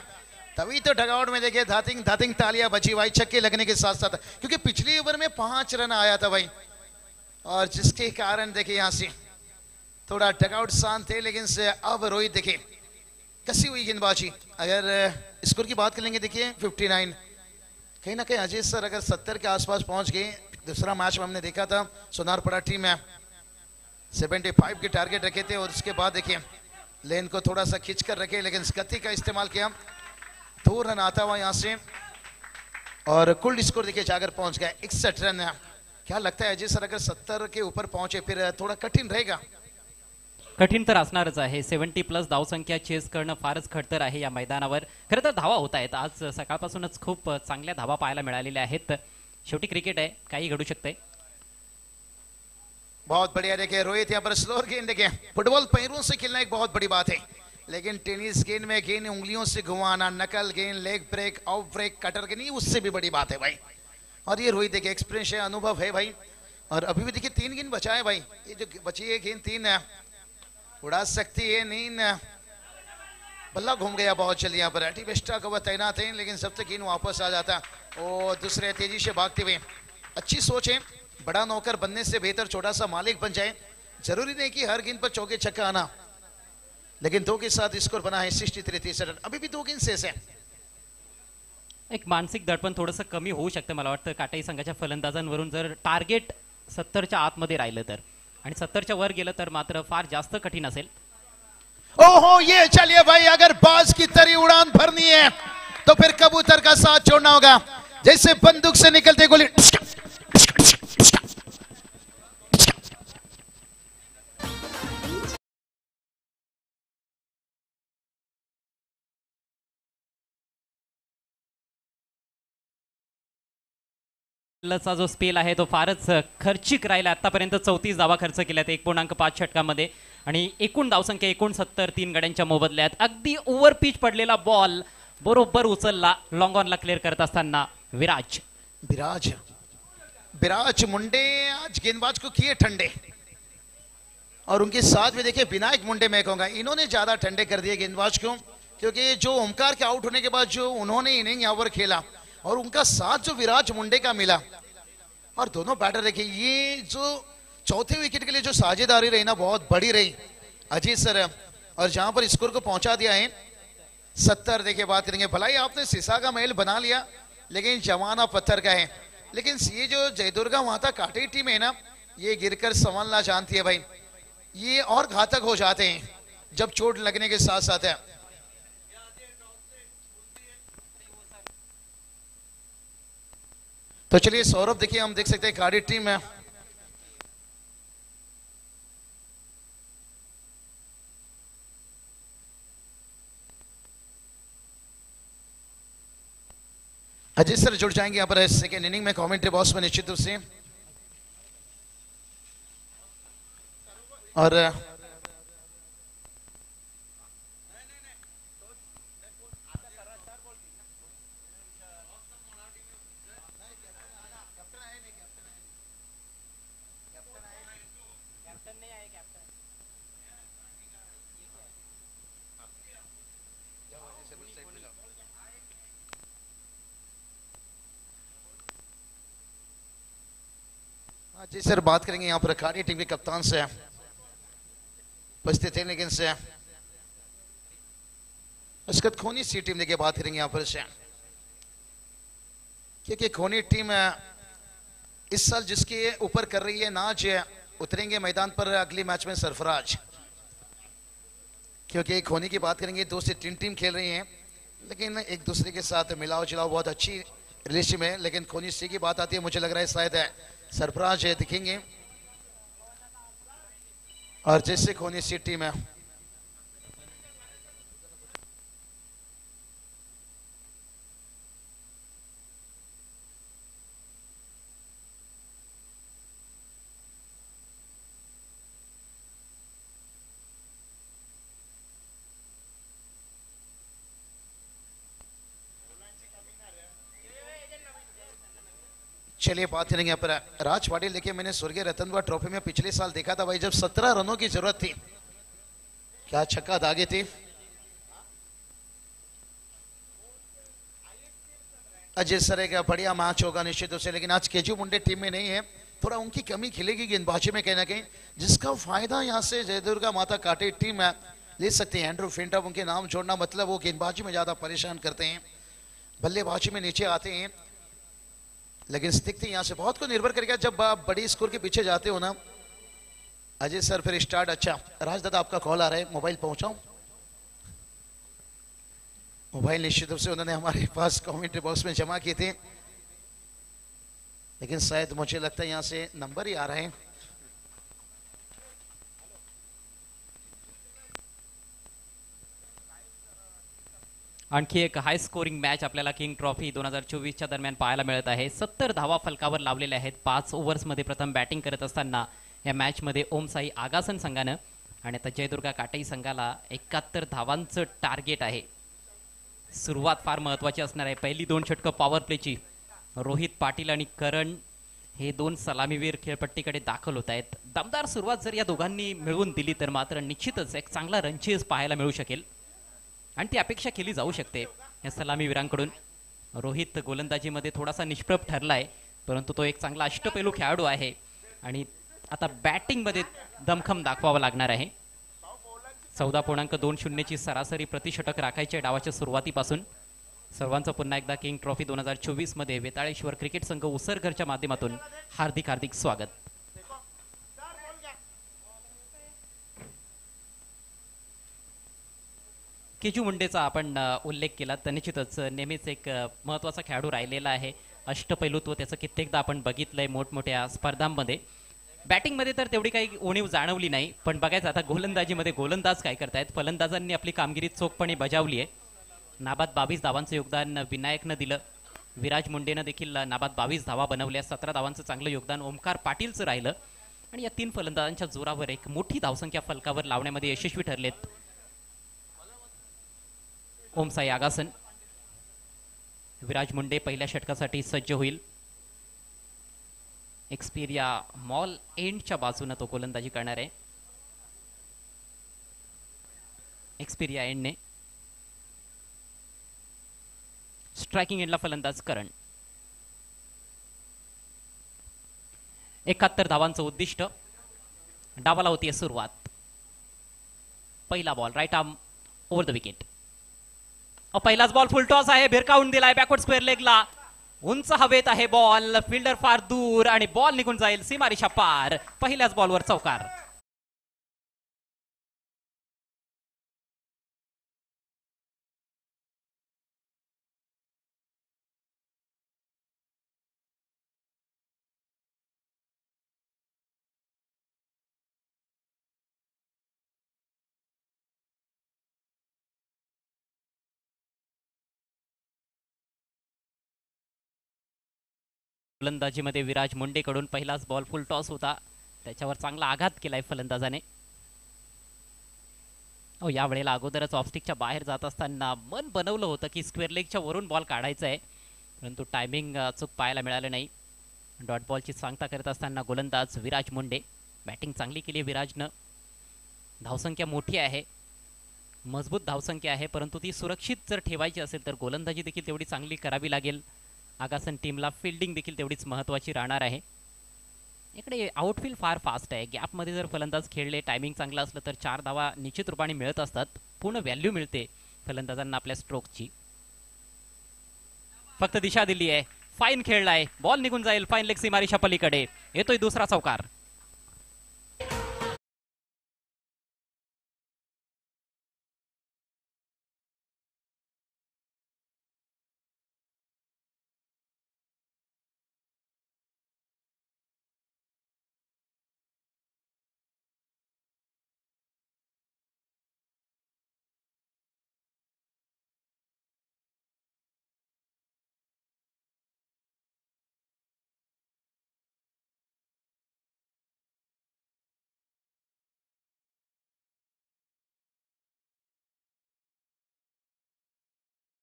तभी तो डगआउट में देखिए धातिंग धातिंग तालियां बची भाई, छक्के लगने के साथ साथ, क्योंकि पिछली ओवर में 5 रन आया था भाई, और जिसके कारण देखिए यहां से थोड़ा डगआउट शांत थे. लेकिन से अब रोहित देखिए कसी हुई गेंदबाजी. अगर स्कोर की बात करेंगे देखिए 59. कहीं ना कहीं अजय सर अगर 70 के आसपास पहुंच गए. दूसरा मैच में हमने देखा था सोनारपड़ा टीम में 75 के टारगेट रखे थे और उसके बाद देखिए लेन को थोड़ा सा खींच कर रखे, लेकिन गति का इस्तेमाल किया. 2 रन आता हुआ यहाँ से और कुल स्कोर देखिए जाकर पहुंच गया 61 रन. क्या लगता है अजय सर अगर 70 के ऊपर पहुंचे फिर थोड़ा कठीण रहेगा? कठीण तर असणारच आहे. 70+ धावसंख्या चेस करणं फारच खडतर आहे या मैदानावर. खरं तर धावा होत आहेत. आज सकाळपासूनच खूप चांगल्या धावा पाहायला मिळालेल्या आहेत. शेवटी क्रिकेट आहे, काही घडू शकते. बहुत बढ़िया देखिए रोहित यहाँ पर स्लोअर गेंद. देखिए फुटबॉल पैरों से खेलना एक बहुत बड़ी बात है, लेकिन टेनिस गेंद में गेंद उंगलियों से घुमाना, नकल गेंद, leg break, out break, cutter गेंद, उससे भी बड़ी बात है भाई. और ये रोहित देखिए एक्सपीरियंस है, अनुभव है भाई. और अभी भी देखिए 3 गेंद बचा है भाई. ये जो बची है गेंद 3 उड़ा सकती है नींद. बल्ला घूम गया बहुत जल्दी यहाँ पर. एटी बेस्टा का वह तैनात है, लेकिन सब तक गेंद वापस आ जाता. और दूसरे तेजी से भागते हुए. अच्छी सोच है. बड़ा नौकर बनने से बेहतर छोटा सा मालिक बन जाए. जरूरी नहीं कि हर गेंद पर चौके छक्का आना, लेकिन 2 के साथ स्कोर बना है 63 रन. अभी भी 2 गेंद शेष है. एक मानसिक दडपण थोडंसं कमी होऊ शकतं मला वाटतं काटाई संघाच्या फलंदाजांवरून. जर टार्गेट 70च्या आतमध्ये राहिलं तर, आणि 70च्या वर गेलं तर मात्र फार जास्त कठीण असेल. ओहो ये चलिए भाई, अगर बाज की तरी उड़ान भरनी है तो फिर कबूतर का साथ छोड़ना होगा. जैसे बंदूक से निकलते गोली. चा जो स्पेल आहे तो फारच खर्चिक राहिला. आतापर्यंत 34 धावा खर्च केल्यात 1.5 षटकामध्ये, आणि एकूण धावसंख्या 69, 3 गड्यांच्या मोबदल्यात. अगदी ओव्हर पिच पडलेला बॉल बरोबर उचलला लॉंग ऑनला क्लिअर करत असताना विराज. विराज मुंडे आज गेंदबाज को किए ठंडे, और उनके साथ में देखिए विनायक मुंडे मैं कहूंगा इन्होंने ज्यादा ठंडे कर दिए गेंदबाज को, क्योंकि जो ओमकार के आउट होने के बाद जो उन्होंने इनिंग यहाँ पर खेला और उनका साथ जो विराज मुंडे का मिला, और दोनों बैटर देखिए ये जो चौथे विकेट के लिए जो साझेदारी रही ना बहुत बड़ी रही अजीत सर, और जहां पर स्कोर को पहुंचा दिया है 70। देखिए बात करेंगे, भलाई आपने शीशा का महल बना लिया लेकिन जमाना पत्थर का है। लेकिन ये जो जयदुर्गा माता काटे टीम है ना, ये गिरकर संभलना जानती है भाई, ये और घातक हो जाते हैं जब चोट लगने के साथ साथ है। तो चलिए सौरभ, देखिए हम देख सकते हैं काटी टीम में अजीत सर जुड़ जाएंगे यहाँ पर सेकेंड इनिंग में कमेंट्री बॉक्स में निश्चित रूप से। और जी सर बात करेंगे यहाँ पर अखाड़ी टीम के कप्तान से उपस्थित है, लेकिन से उसके बाद खोनी सी टीम देखिए बात करेंगे यहाँ पर से, क्योंकि खोनी टीम इस साल जिसके ऊपर कर रही है नाज, उतरेंगे मैदान पर अगली मैच में सरफराज। क्योंकि खोनी की बात करेंगे 2 से 3 टीम खेल रही हैं लेकिन एक दूसरे के साथ मिलाव जुलाव बहुत अच्छी रिलेशन में, लेकिन खोनी सी की बात आती है मुझे लग रहा है शायद सरफराज है दिखेंगे। और जैसे खोनी सी टीम है चलिए बात करेंगे यहाँ पर राज पाटिल। देखिए मैंने स्वर्गीय रतनवा ट्रॉफी में पिछले साल देखा था भाई, जब 17 रनों की जरूरत थी, क्या छक्का दागे थे। अजय सर का बढ़िया मैच होगा निश्चित रूप से, लेकिन आज केजू मुंडे टीम में नहीं है, थोड़ा उनकी कमी खिलेगी गेंदबाजी में कहीं ना कहीं, जिसका फायदा यहाँ से जयदुर्गा माता काटे टीम ले सकते हैं। एंड्रू फिंटअप उनके नाम छोड़ना मतलब वो गेंदबाजी में ज्यादा परेशान करते हैं, बल्लेबाजी में नीचे आते हैं, लेकिन दिखते यहाँ से बहुत को निर्भर करेगा जब आप बड़ी स्कोर के पीछे जाते हो ना। अजय सर फिर स्टार्ट। अच्छा राज दादा आपका कॉल आ रहा है, मोबाइल पहुंचाऊं? मोबाइल निश्चित रूप से उन्होंने हमारे पास कमेंट्री बॉक्स में जमा किए थे, लेकिन शायद मुझे लगता है यहाँ से नंबर ही आ रहे हैं। आणखी एक हाय स्कोरिंग मॅच आपल्याला किंग ट्रॉफी 2024च्या दरम्यान पाहायला मिळत आहे। 70 धावा फलकावर लावलेल्या आहेत 5 ओव्हर्समध्ये प्रथम बॅटिंग करत असताना या मॅचमध्ये ओम साई आगासन संघानं, आणि आता जयदुर्गा काटाई संघाला 71 धावांचं टार्गेट आहे। सुरुवात फार महत्त्वाची असणार आहे। पहिली 2 षटकं पॉवर प्लेची, रोहित पाटील आणि करण हे 2 सलामीवीर खेळपट्टीकडे दाखल होत आहेत। दमदार सुरुवात जर या दोघांनी मिळवून दिली तर मात्र निश्चितच एक चांगला रनचेज पाहायला मिळू शकेल, आणि ती अपेक्षा केली जाऊ शकते या सलामीवीरांकडून। रोहित गोलंदाजीमध्ये थोडासा निष्प्रभ ठरलाय, परंतु तो एक चांगला अष्टपैलू खेळाडू आहे आणि आता बॅटिंगमध्ये दमखम दाखवावा लागणार आहे। 14.20 ची सरासरी प्रतिषटक राखायच्या डावाच्या सुरुवातीपासून। सर्वांचं पुन्हा एकदा किंग ट्रॉफी 2024 मध्ये वेताळेश्वर क्रिकेट संघ उसरघरच्या माध्यमातून हार्दिक हार्दिक स्वागत। केजू मुंडेचा आपण उल्लेख केला तर निश्चितच नेहमीच एक महत्त्वाचा खेळाडू राहिलेला आहे। अष्टपैलुत्व त्याचं कित्येकदा आपण बघितलंय मोठमोठ्या स्पर्धांमध्ये। बॅटिंगमध्ये तर तेवढी काही उणीव जाणवली नाही, पण बघायचं आता गोलंदाजीमध्ये गोलंदाज काय करतायत। फलंदाजांनी आपली कामगिरी चोखपणे बजावली आहे। नाबाद 22 धावांचं योगदान विनायकनं दिलं, विराज मुंडेनं देखील नाबाद 22 धावा बनवल्या। 17 धावांचं चांगलं योगदान ओमकार पाटीलचं राहिलं, आणि या 3 फलंदाजांच्या जोरावर एक मोठी धावसंख्या फलकावर लावण्यामध्ये यशस्वी ठरलेत ओम साई आगासन। विराज मुंडे पहिल्या षटकासाठी सज्ज होईल। एक्सपिरिया मॉल एंडच्या बाजूने तो गोलंदाजी करणार आहे। एक्सपिरिया एंडने स्ट्रायकिंग एंडला फलंदाज करण। 71 धावांचं उद्दिष्ट डावाला होतीये सुरुवात. पहिला ball right arm over the wicket. पहिलाच बॉल फुल टॉस आहे, भिरकावून दिलाय बॅकवर्ड स्क्वेअर लेगला. उंच हवेत आहे बॉल, फिल्डर फार दूर आणि बॉल निघून जाईल सीमारेषा पार. पहिल्याच बॉलवर चौकार. फलंदाजीमध्ये विराज मुंडेकडून पहिलाच बॉल फुल टॉस होता, त्याच्यावर चांगला आघात केलाय फलंदाजाने. या वेळेला अगोदरच ऑफस्टिकच्या बाहेर जात असताना मन बनवलं होतं की स्क्वेअर लेगच्या वरून बॉल काढायचा आहे, परंतु टायमिंग चूक पाहायला मिळालं नाही. डॉट बॉलची सांगता करत असताना गोलंदाज विराज मुंडे. बॅटिंग चांगली केली आहे विराजनं. धावसंख्या मोठी आहे, मजबूत धावसंख्या आहे, परंतु ती सुरक्षित जर ठेवायची असेल तर गोलंदाजी देखील तेवढी चांगली करावी लागेल. आगासन टीमला फिल्डिंग देखील तेवढीच महत्त्वाची राहणार आहे. इकडे आउटफील्ड फार फास्ट आहे. गॅपमध्ये जर फलंदाज खेळले, टायमिंग चांगलं असलं तर 4 धावा निश्चित रूपाने मिळत असतात. पूर्ण व्हॅल्यू मिळते फलंदाजांना आपल्या स्ट्रोकची. फक्त दिशा दिली आहे, फाईन खेळलाय, बॉल निघून जाईल फाईन लेग सीमारेषा पलीकडे. येतोय दुसरा चौकार.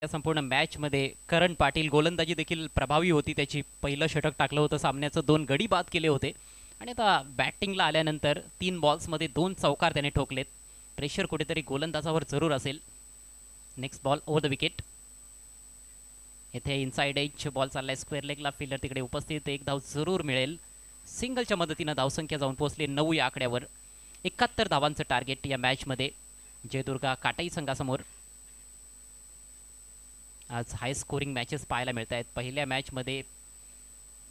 या संपूर्ण मॅच मध्ये करण पाटील गोलंदाजी देखील प्रभावी होती त्याची. पहिलं षटक टाकलं होतं सामन्याचं, 2 गडी बाद केले होते आणि आता बॅटिंगला आल्यानंतर 3 बॉल्समध्ये 2 चौकार त्याने ठोकलेत. प्रेशर कुठेतरी गोलंदाजावर जरूर असेल. Next ball over the wicket. येथे इनसाइड एज बॉल चाललाय स्क्वेअर लेगला. फिल्डर तिकडे उपस्थित, 1 धाव जरूर मिळेल. सिंगलच्या मदतीनं धावसंख्या जाऊन पोहोचली 9 या आकड्यावर. 71 धावांचं टार्गेट या मॅचमध्ये जयदुर्गा काटाई संघासमोर. आज हाय स्कोरिंग मॅचेस पाहायला मिळत आहेत. पहिल्या मॅचमध्ये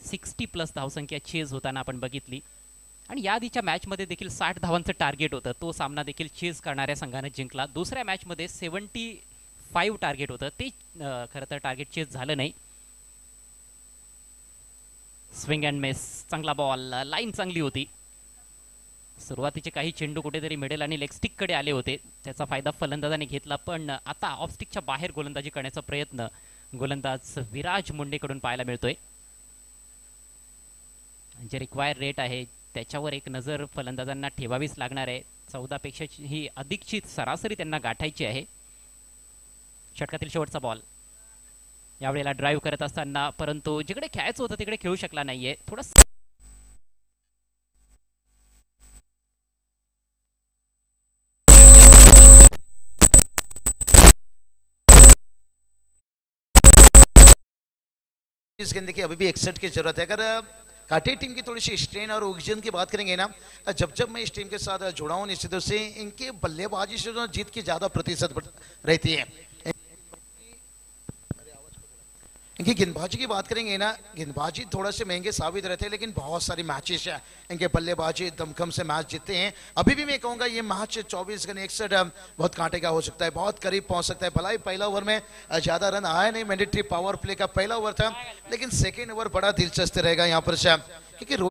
60+ धावसंख्या चेज होताना आपण बघितली आणि या आधीच्या मॅचमध्ये देखील 60 धावांचं टार्गेट होतं. तो सामना देखील चेज करणाऱ्या संघाने जिंकला. दुसऱ्या मॅचमध्ये 75 टार्गेट होतं, ते खरं तर टार्गेट चेज झालं नाही. स्विंग अँड मिस, चांगला बॉल, लाईन चांगली होती. सुरुवातीचे काही चेंडू कुठेतरी मिडल आणि लेग स्टिक कडे आले होते, त्याचा फायदा फलंदाजाने घेतला. पण आता ऑफ स्टिकच्या बाहेर गोलंदाजी करण्याचा प्रयत्न गोलंदाज विराज मुंडेकडून पाहायला मिळतोय. जे रिक्वायर रेट आहे त्याच्यावर एक नजर फलंदाजांना ठेवावीच लागणार आहे. 14 पेक्षा ही अधिकची सरासरी त्यांना गाठायची आहे. षटकातील शेवटचा बॉल. यावेळेला ड्राईव्ह करत असताना, परंतु जिकडे खेळायचं होतं तिकडे खेळू शकला नाहीये. थोडं इस गेंद की अभी भी 61 की जरूरत है. अगर काटे टीम की थोड़ी सी स्ट्रेन और ऑक्सीजन की बात करेंगे ना, जब मैं इस टीम के साथ जुड़ा हूं निश्चित रूप से इनके बल्लेबाजी से जो जीत की ज्यादा प्रतिशत रहती है. इनकी गेंदबाजी की बात करेंगे ना, गेंदबाजी थोड़ा से महंगे साबित रहते हैं, लेकिन बहुत सारी मैचेस है इनके बल्लेबाजी दमखम से मैच जीतते हैं. अभी भी मैं कहूंगा ये मैच 24 गन 61 बहुत कांटे का हो सकता है, बहुत करीब पहुंच सकता है. भला ही पहला ओवर में ज्यादा रन आया नहीं, मैंडेटरी पावर प्ले का पहला ओवर था, लेकिन सेकेंड ओवर बड़ा दिलचस्प रहेगा यहाँ पर से, क्योंकि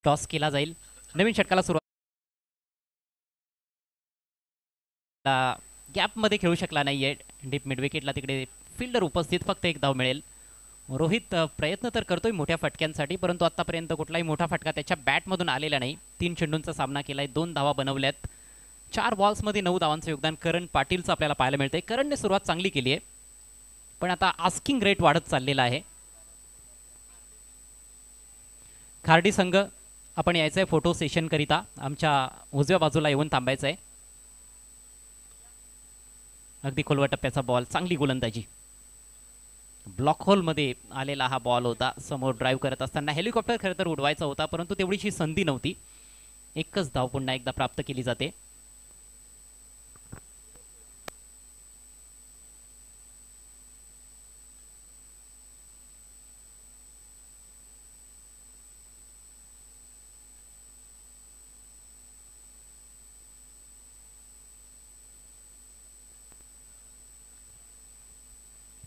टॉस केला जाईल. नवीन षटकाला सुरुवात. गॅप मध्ये खेळू शकला नाहीये. डीप मिड विकेटला तिकडे फिल्डर उपस्थित, फक्त 1 धाव मिळेल. रोहित प्रयत्न तर करतोय मोठ्या फटक्यांसाठी, परंतु आतापर्यंत कुठलाही मोठा फटका त्याच्या बॅटमधून आलेला नाही. 3 चेंडूंचा सामना केलाय, 2 धावा बनवल्यात. 4 बॉल्समध्ये 9 धावांचं योगदान करण पाटीलचं आपल्याला पाहायला मिळतंय. करणने सुरुवात चांगली केली आहे, पण आता आस्किंग रेट वाढत चाललेला आहे. खार्डी संघ आपण यायचंय फोटो सेशन करिता, आमच्या उजव्या बाजूला येऊन थांबायचं आहे. अगदी खोलवा टप्प्याचा बॉल, चांगली गोलंदाजी. ब्लॉक होलमध्ये आलेला हा बॉल होता. समोर ड्राईव्ह करत असताना हेलिकॉप्टर खरं तर उडवायचा होता, परंतु तेवढीशी संधी नव्हती. एकच धाव पुन्हा एकदा प्राप्त केली जाते.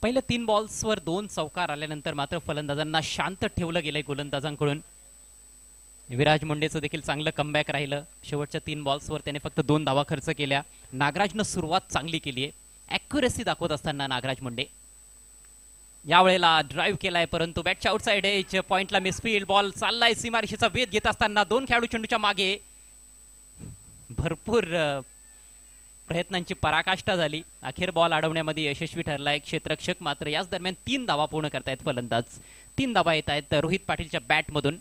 पहिल्या 3 बॉल्सवर 2 चौकार आल्यानंतर मात्र फलंदाजांना शांत ठेवलं गेलंय गोलंदाजांकडून. विराज मुंडेचं देखील चांगलं कमबॅक राहिलं. शेवटच्या 3 बॉल्सवर त्याने फक्त 2 धावा खर्च केल्या. नागराजनं सुरुवात चांगली केली आहे, ॲक्युरेसी दाखवत असताना नागराज मुंडे यावेळेला ड्राईव्ह केलाय, परंतु बॅटच्या आउटसाइड एज पॉइंटला मिसफील्ड. बॉल चाललाय सीमारेषेचा वेध घेत असताना 2 खेळाडू चेंडूच्या मागे. भरपूर प्रयत्नांची पराकाष्ठा झाली, अखेर बॉल अडवण्यामध्ये यशस्वी ठरलाय क्षेत्ररक्षक. मात्र याच दरम्यान 3 धावा पूर्ण करतायत फलंदाज. 3 धावा येत आहेत रोहित पाटीलच्या बॅटमधून.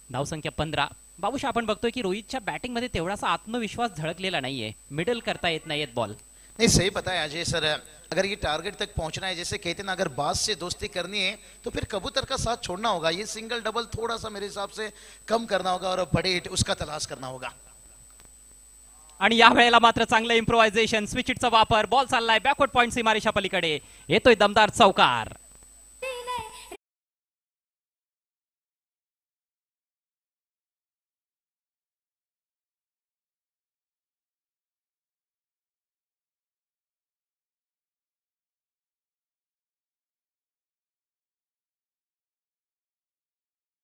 धावसंख्या 15. बाबूशा, आपण बघतोय की रोहितच्या बॅटिंगमध्ये तेवढासा आत्मविश्वास झळकलेला नाहीये, मिडल करता येत नाहीयेत बॉल. नहीं सही पता है अजय सर, अगर ये टारगेट तक पहुंचना है, जैसे कहते ना अगर बाज से दोस्ती करनी है तो फिर कबूतर का साथ छोड़ना होगा. ये सिंगल डबल थोड़ा सा मेरे हिसाब से कम करना होगा और बड़े हिट उसका तलाश करना होगा. आणि या वेळेला मात्र चांगलं इम्प्रोव्हायझेशन, स्विच हिटचा वापर. बॉल चाललाय बॅकवर्ड पॉइंट सीमारेषा पलीकडे, येतोय दमदार चौकार.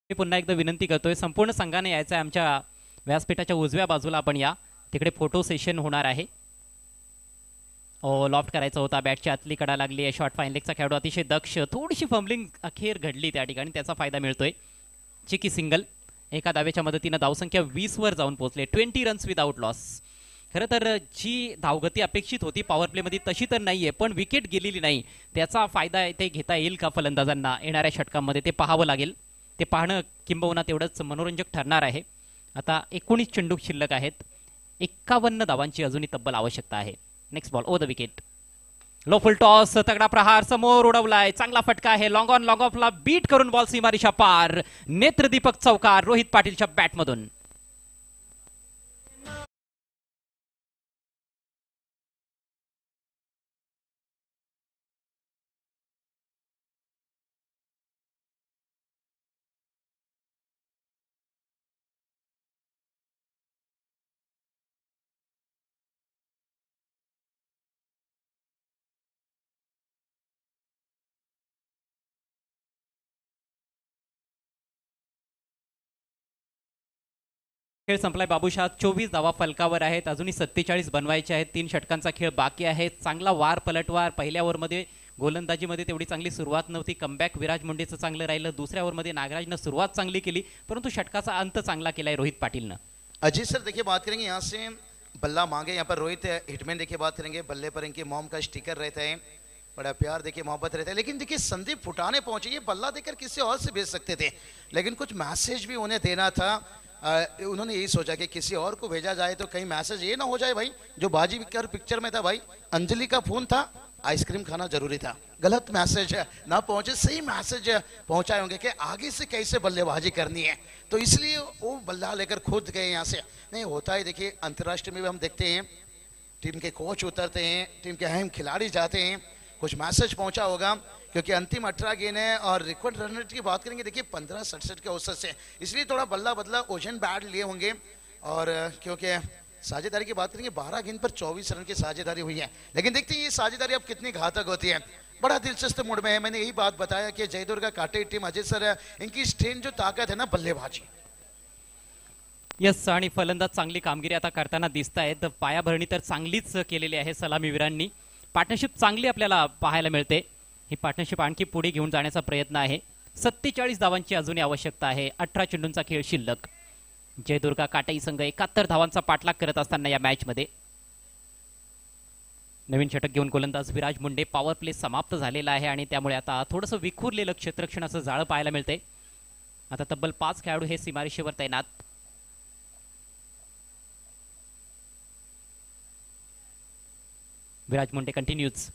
पुन्हा एकदा विनंती करतोय, संपूर्ण संघाने यायचं आहे आमच्या व्यासपीठाच्या उजव्या बाजूला. आपण या तिकडे फोटो सेशन होणार आहे. लॉफ्ट करायचा होता, बॅटच्या आतली कडा लागली आहे. शॉर्ट फाईन लेगचा खेळाडू अतिशय दक्ष, थोडीशी फंबलिंग अखेर घडली त्या ठिकाणी, त्याचा फायदा मिळतोय. चिकी सिंगल, एका धावेच्या मदतीनं धावसंख्या 20 वर जाऊन पोहोचले. 20 रन्स विदाउट लॉस. खरं तर जी धावगती अपेक्षित होती पॉवर प्लेमध्ये तशी तर नाहीये, पण विकेट गेलेली नाही, त्याचा फायदा इथे घेता येईल का फलंदाजांना येणाऱ्या षटकांमध्ये, ते पाहावं लागेल. ते पाहणं किंबहुना तेवढंच मनोरंजक ठरणार आहे. आता 19 चेंडू शिल्लक आहेत, 51 धावांची अजूनही तब्बल आवश्यकता आहे. Next ball over the wicket. Low full toss, तगडा प्रहार समोर उडवलाय, चांगला फटका आहे. लॉंग ऑन लॉंग ऑफला बीट करून बॉल सीमारेषा पार. नेत्रदीपक चौकार रोहित पाटीलच्या बॅटमधून. खेळ संपलाय बाबूशा. 24 धावा फलकावर आहेत, अजूनही 47 बनवायचे आहेत. 3 षटकांचा खेळ बाकी आहे. चांगला वार पलटवार. पहिल्या ओव्हरमध्ये गोलंदाजीमध्ये तेवढी चांगली सुरुवात नव्हती, कमबॅक विराज मुंडेचं चांगलं राहिलं. दुसऱ्या ओव्हरमध्ये नागराजनं सुरुवात चांगली केली, परंतु षटकाचा अंत चांगला केलाय रोहित पाटीलनं. अजय सर देखिए बात करेंगे यहाँ से बल्ला मांगे, यहाँ पर रोहित हिटमैन देखिए बात करेंगे. बल्ले पर इनके मॉम का स्टिकर रहता है, बड़ा प्यार देखिए मोहब्बत रहता है. लेकिन देखिए संदीप फुटाने पहुंचे, ये बल्ला देकर किसी और से भेज सकते थे, लेकिन कुछ मैसेज भी उन्हें देना था. उन्होंने यही सोचा कि किसी और को भेजा जाए तो कहीं मैसेज ये ना हो जाए भाई जो बाजी विकर पिक्चर में था, भाई अंजलि का फोन था, आइसक्रीम खाना जरूरी था. गलत मैसेज ना पहुंचे, सही मैसेज पहुंचाए होंगे कि आगे से कैसे बल्लेबाजी करनी है, तो इसलिए वो बल्ला लेकर खुद गए यहाँ से. नहीं होता है, देखिए अंतर्राष्ट्रीय में भी हम देखते हैं टीम के कोच उतरते हैं, टीम के अहम खिलाड़ी जाते हैं, कुछ मैसेज पहुंचा होगा, क्योंकि अंतिम 18 गेंद है और रिकॉर्ड रन रेट की बात करेंगे देखिए 1567 के औसत से, इसलिए थोड़ा बल्ला बदला ओजन बैट लिए होंगे. और क्योंकि साझेदारी की बात करेंगे 12 गेंद पर 24 रन की साझेदारी हुई है, लेकिन देखते हैं ये साझेदारी अब कितनी घातक होती है. बड़ा दिलचस्प मूड में है. मैंने यही बात बताया कि जयदुर्गा काटे टीम अजय सर इनकी स्ट्रेन जो ताकत है ना बल्लेबाजी. यस, आणि फलंदाज चांगली कामगिरी आता करताना दिसत आहेत. पायाभरणी तर चांगलीच केलेली आहे सलामीवीरांनी. पार्टनरशिप चांगली आपल्याला पाहायला मिळते. ही पार्टनरशिप आणखी पुढे घेऊन जाण्याचा प्रयत्न आहे. 47 धावांची अजूनही आवश्यकता आहे. 18 चेंडूंचा खेळ शिल्लक. जयदुर्गा काटाई संघ 71 धावांचा पाठलाग करत असताना या मॅच मध्ये नवीन षटक घेऊन गोलंदाज विराज मुंडे. पॉवर प्ले समाप्त झालेला आहे आणि त्यामुळे आता थोडंसं विखुरलेलं क्षेत्ररक्षणाचं जाळं पाहायला मिळते. आता तब्बल 5 खेळाडू हे सीमारेषेवर तैनात. विराज मुंडे कंटिन्यूज.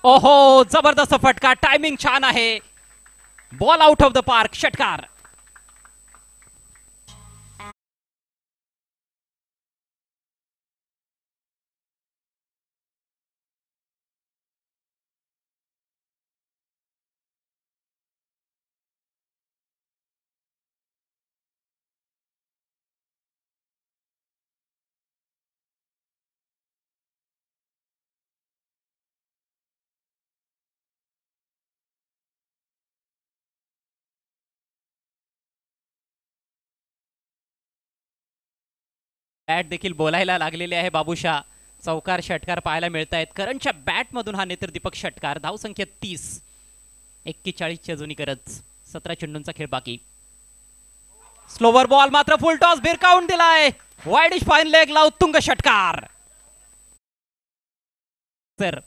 ओहो, जबरदस्त फटका. टायमिंग छान आहे. Ball out of the park. षटकार. बॅट देखील बोलायला लागलेले आहे बाबूशा. चौकार षटकार पाहायला मिळत आहेत. करणच्या बॅट मधून हा नेत्रदीपक षटकार. धावसंख्या 30. 41 ची अजूनही गरज. 17 चेंडूंचा खेळ बाकी. स्लोवर बॉल मात्र फुल टॉस भिरकावून दिलाय. वाईडिश फाईन लेग ला उत्तुंग षटकार. सर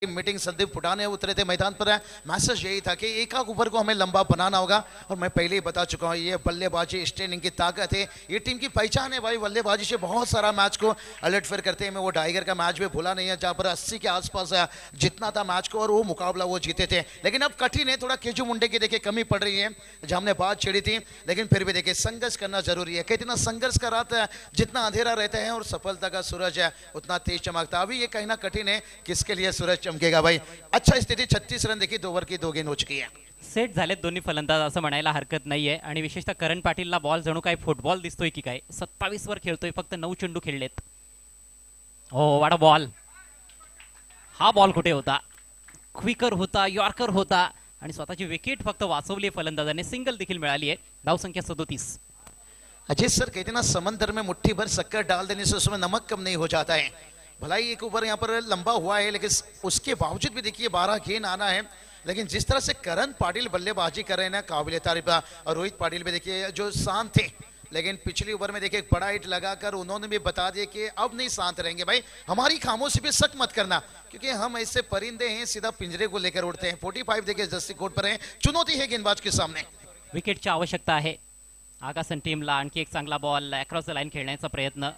मीटिंग संदीप पुटाने उतरे थे मैदान पर. मैसेज यही था कि एक आध ओवर को हमें लंबा बनाना होगा और मैं पहले ही बता चुका हूँ ये बल्लेबाजी स्टेनिंग की ताकत है. ये टीम की पहचान है भाई. बल्लेबाजी से बहुत सारा मैच को अलटफेर करते हैं. मैं वो टाइगर का मैच भी भूला नहीं है जहाँ पर 80 के आसपास जितना था मैच को और वो मुकाबला वो जीते थे. लेकिन अब कठिन है. थोड़ा केजू मुंडे की देखिए कमी पड़ रही है जहाँ हमने बात छेड़ी थी. लेकिन फिर भी देखिए संघर्ष करना जरूरी है. कहते ना संघर्ष का रात जितना अंधेरा रहता है और सफलता का सूरज है उतना तेज चमकता. अभी ये कहना कठिन है किसके लिए सूरज चमकेगा भाई. अच्छा स्थिती. 36 रन देखिए 2 ओव्हर की 2 गेंद हो चुकी है. सेट झालेत दोन्ही फलंदाज असं म्हणायला हरकत नाहीये. आणि विशेषतः करण पाटीलला बॉल जणू काय फुटबॉल दिसतोय की काय. 27 वर खेळतोय. फक्त 9 चेंडू खेळलेत. हो, वाडा बॉल. हा बॉल कुठे होता. क्विकर होता, यॉर्कर होता आणि स्वतःची विकेट फक्त वाचवली फलंदाजाने. सिंगल देखील मिळाली आहे. धावसंख्या 37. अजय सर कहते ना समंदर में मुट्ठी भर शक्कर डाल देने से उसमें नमक कम नहीं हो जाता है. भला ही एक ओवर यहाँ पर लंबा हुआ है लेकिन उसके बावजूद भी देखिए 12 गेंद आना है. लेकिन जिस तरह से करण पाटिल बल्लेबाजी कर रहे हैं ना काबिल तारीफ. और रोहित पाटिल भी देखिए जो शांत थे लेकिन पिछली ओवर में देखिए एक बड़ा हिट लगाकर उन्होंने भी बता दिया कि अब नहीं शांत रहेंगे भाई. हमारी खामोशी पे शक मत करना क्योंकि हम ऐसे परिंदे हैं सीधा पिंजरे को लेकर उड़ते हैं. 45 देखिए जस्सी कोर्ट पर है. चुनौती है गेंदबाज के सामने. विकेटची आवश्यकता आहे. आगासन टीमला आणखी एक चांगला बॉल अक्रॉस द लाईन खेळण्याचा प्रयत्न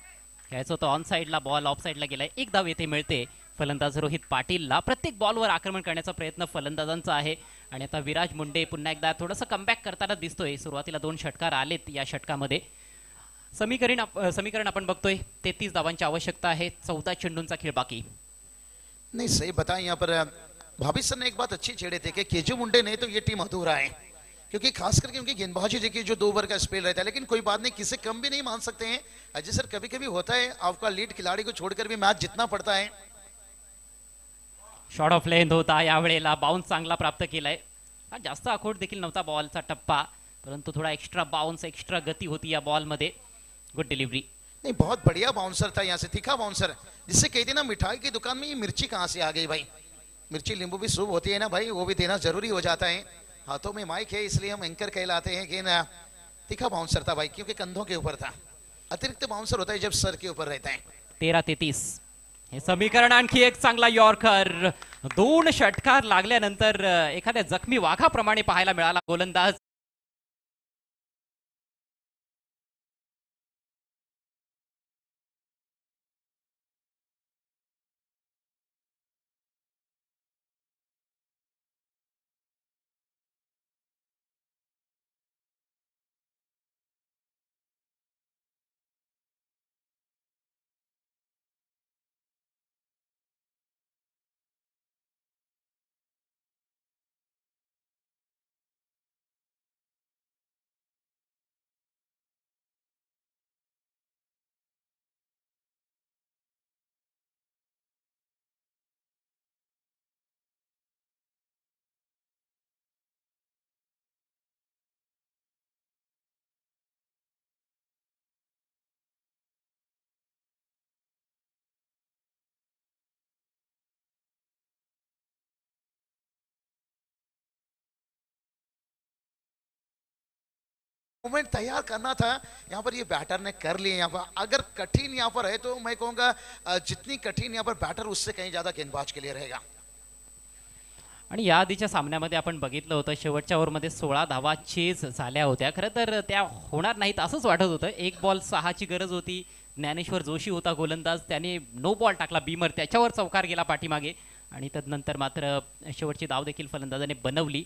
घ्यायचा होता. ऑन साइडला बॉल ऑफ साइडला गेलाय. एक धाव येथे मिळते फलंदाज रोहित पाटीलला. प्रत्येक बॉलवर आक्रमण करण्याचा प्रयत्न फलंदाजांचा आहे. आणि आता विराज मुंडे पुन्हा एकदा थोडंसं कमबॅक करताना दिसतोय. सुरुवातीला 2 षटकार आलेत या षटकामध्ये. समीकरण आपण बघतोय. 33 धावांची आवश्यकता आहे. 14 चेंडूंचा खेळ बाकी. नहीं सही बताएं यहाँ पर भाभी सर ने एक बात अच्छी छेड़े थे कि केजू मुंडे नहीं तो ये टीम अधूरा है. क्योंकि खास करके उनकी गेंदबाजी देखिए जो 2 ओवर का स्पेल रहता है. लेकिन कोई बात नहीं किसे कम भी नहीं मान सकते हैं. अजय सर कभी कभी होता है आपका लीड खिलाड़ी को छोड़कर भी मैच जितना पड़ता है. शॉट ऑफ लेंथ होता यावेळेला. बाउन्स चांगला प्राप्त केलाय. हा जास्त आखोड देखील नव्हता बॉलचा टप्पा परंतु थोड़ा एक्स्ट्रा बाउंस एक्स्ट्रा गति होती या बॉल मध्ये. Good delivery. नहीं बहुत बढ़िया बाउंसर था यहाँ से. तीखा बाउंसर जिससे कहते ना मिठाई की दुकान में ये मिर्ची कहाँ से आ गई भाई. मिर्ची नींबू भी शुभ होती है ना भाई. वो भी देना जरूरी हो जाता है. हाथों में माइक है इसलिए हम एंकर कहलाते हैं कि ना. तीखा बाउंसर था भाई क्योंकि कंधों के ऊपर था. अतिरिक्त बाउंसर होता है जब सर के ऊपर रहता है. 13-33. हे समीकरण आणखी एक चांगला यॉर्कर. 2 षटकार लागल्यानंतर एखाद्या जखमी वाघाप्रमाणे पाहायला मिळाला गोलंदाज. मूवमेंट तैयार करना था, यहाँ पर ये बैटर ने कर लिए। यहाँ पर अगर कठिन यहाँ पर है तो मैं कहूँगा जितनी कठिन यहाँ पर बैटर उससे कहीं ज्यादा गेंदबाज के लिए रहेगा। आणि या आधीच्या सामन्यामध्ये आपण बघितलं होतं शेवटच्या ओव्हरमध्ये 16 धावा चेज झाल्या होत्या, खरं तर त्या होणार नाहीत असंच वाटत होतं। एक बॉल 6ची गरज होती, ज्ञानेश्वर जोशी होता गोलंदाज, त्याने नो बॉल टाकला बीमर, त्याच्यावर चौकार गेला पाठीमागे आणि तदनंतर मात्र शेवटची धाव देखील फलंदाजाने बनवली।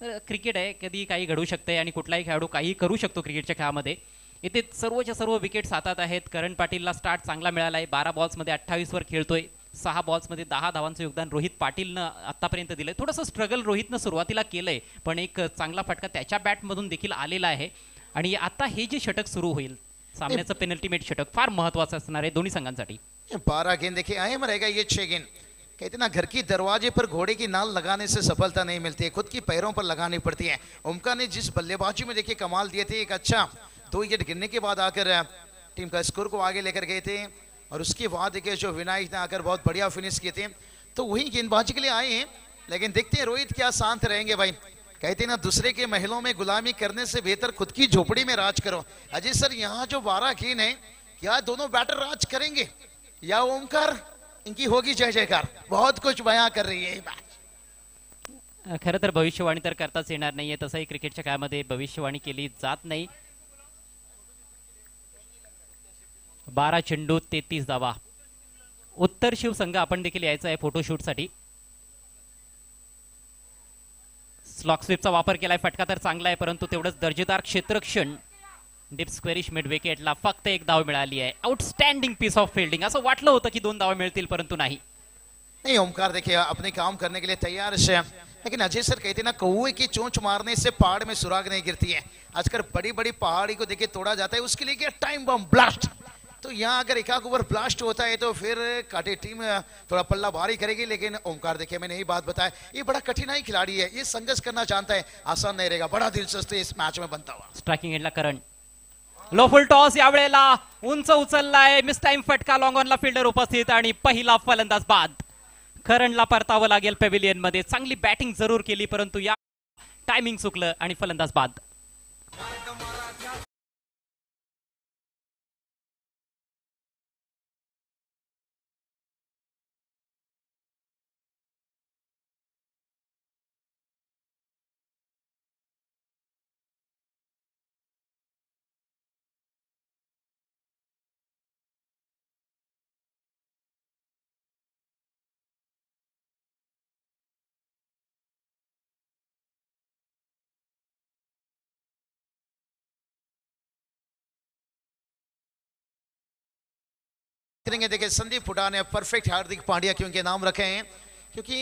क्रिकेट आहे, कधी काही घडू शकते आणि कुठलाही खेळाडू काही करू शकतो क्रिकेटच्या खेळामध्ये। इथे सर्वच्या सर्व विकेट्स हातात आहेत। करण पाटीलला स्टार्ट चांगला मिळाला आहे, 12 बॉल्समध्ये 28 वर खेळतोय, 6 बॉल्समध्ये 10 धावांचं योगदान रोहित पाटीलनं आतापर्यंत दिलंय। थोडंसं स्ट्रगल रोहितनं सुरुवातीला केलंय, पण एक चांगला फटका त्याच्या बॅटमधून देखील आलेला आहे। आणि आता हे जे षटक सुरू होईल सामन्याचं पेनल्टीमेट षटक फार महत्त्वाचं असणार आहे दोन्ही संघांसाठी। 12 गेंद देखिए अहम रहेगा, ये 6 गेंद कहते ना घर की दरवाजे पर घोड़े की नाल लगाने से सफलता नहीं मिलती है, खुद की पैरों पर लगानी पड़ती है। ओमकार ने जिस बल्लेबाजी में देखिए कमाल दिए थे, एक अच्छा 2 विकेट गिरने के बाद आकर टीम का स्कोर को आगे लेकर गए थे और उसके बाद देखिए जो विनायक ने आकर बहुत बढ़िया फिनिश किए थे, तो वही गेंदबाजी के लिए आए हैं। लेकिन देखते हैं रोहित क्या शांत रहेंगे भाई। कहते हैं ना दूसरे के महलों में गुलामी करने से बेहतर खुद की झोपड़ी में राज करो। अजय सर यहाँ जो 12 गेंद है, क्या दोनों बैटर राज करेंगे या ओमकार, इनकी होगी जय जयकार। बहुत कुछ बयां कर रही है ये बात। खरं तर भविष्यवाणी तर करताच येणार नाहीये, तसंही क्रिकेटच्या खेळामध्ये भविष्यवाणी केली जात नाही। 12 चेंडू 33 धावा। उत्तर शिव संघ आपण देखील यायचा आहे फोटोशूटसाठी। स्लॉक स्वीपचा वापर केलाय, फटका तर चांगला आहे परंतु तेवढंच दर्जेदार क्षेत्ररक्षण। डीप स्क्वेरिश मिड विकेटला फक्त 1 धाव मिळाली आहे। आउटस्टँडिंग पीस ऑफ फील्डिंग, असं वाटलं होतं की 2 धावा मिळतील परंतु नाही। नहीं ओमकार देखिए अपने काम करने के लिए तैयार है, लेकिन अजय सर कहते ना कौवे की चोंच मारने से पहाड़ में सुराग नहीं गिरती है। आजकल बड़ी बड़ी पहाड़ी को देखिए तोड़ा जाता है, उसके लिए क्या टाइम बम ब्लास्ट। तो यहाँ अगर एक ओवर ब्लास्ट होता है तो फिर काटे टीम थोड़ा पल्ला भारी करेगी। लेकिन ओमकार देखिए मैंने यही बात बताया, ये बड़ा कठिनाई खिलाड़ी है, ये संघर्ष करना जानता है, आसान नहीं रहेगा। बड़ा दिलचस्प इस मैच में बनता हुआ। स्ट्राइकिंग एंडला करण, लो फुल टॉस यावेळेला उंच उचललाय, मिस टाइम फटका, लॉंग ऑनला फिल्डर उपस्थित आणि पहिला फलंदाज बाद। करणला परतावं लागेल पॅव्हिलियन मध्ये, चांगली बॅटिंग जरूर केली परंतु या टायमिंग चुकलं आणि फलंदाज बाद। देखिए संदीप फुटा ने परफेक्ट हार्दिक पांड्या क्यों के नाम रखे हैं, क्योंकि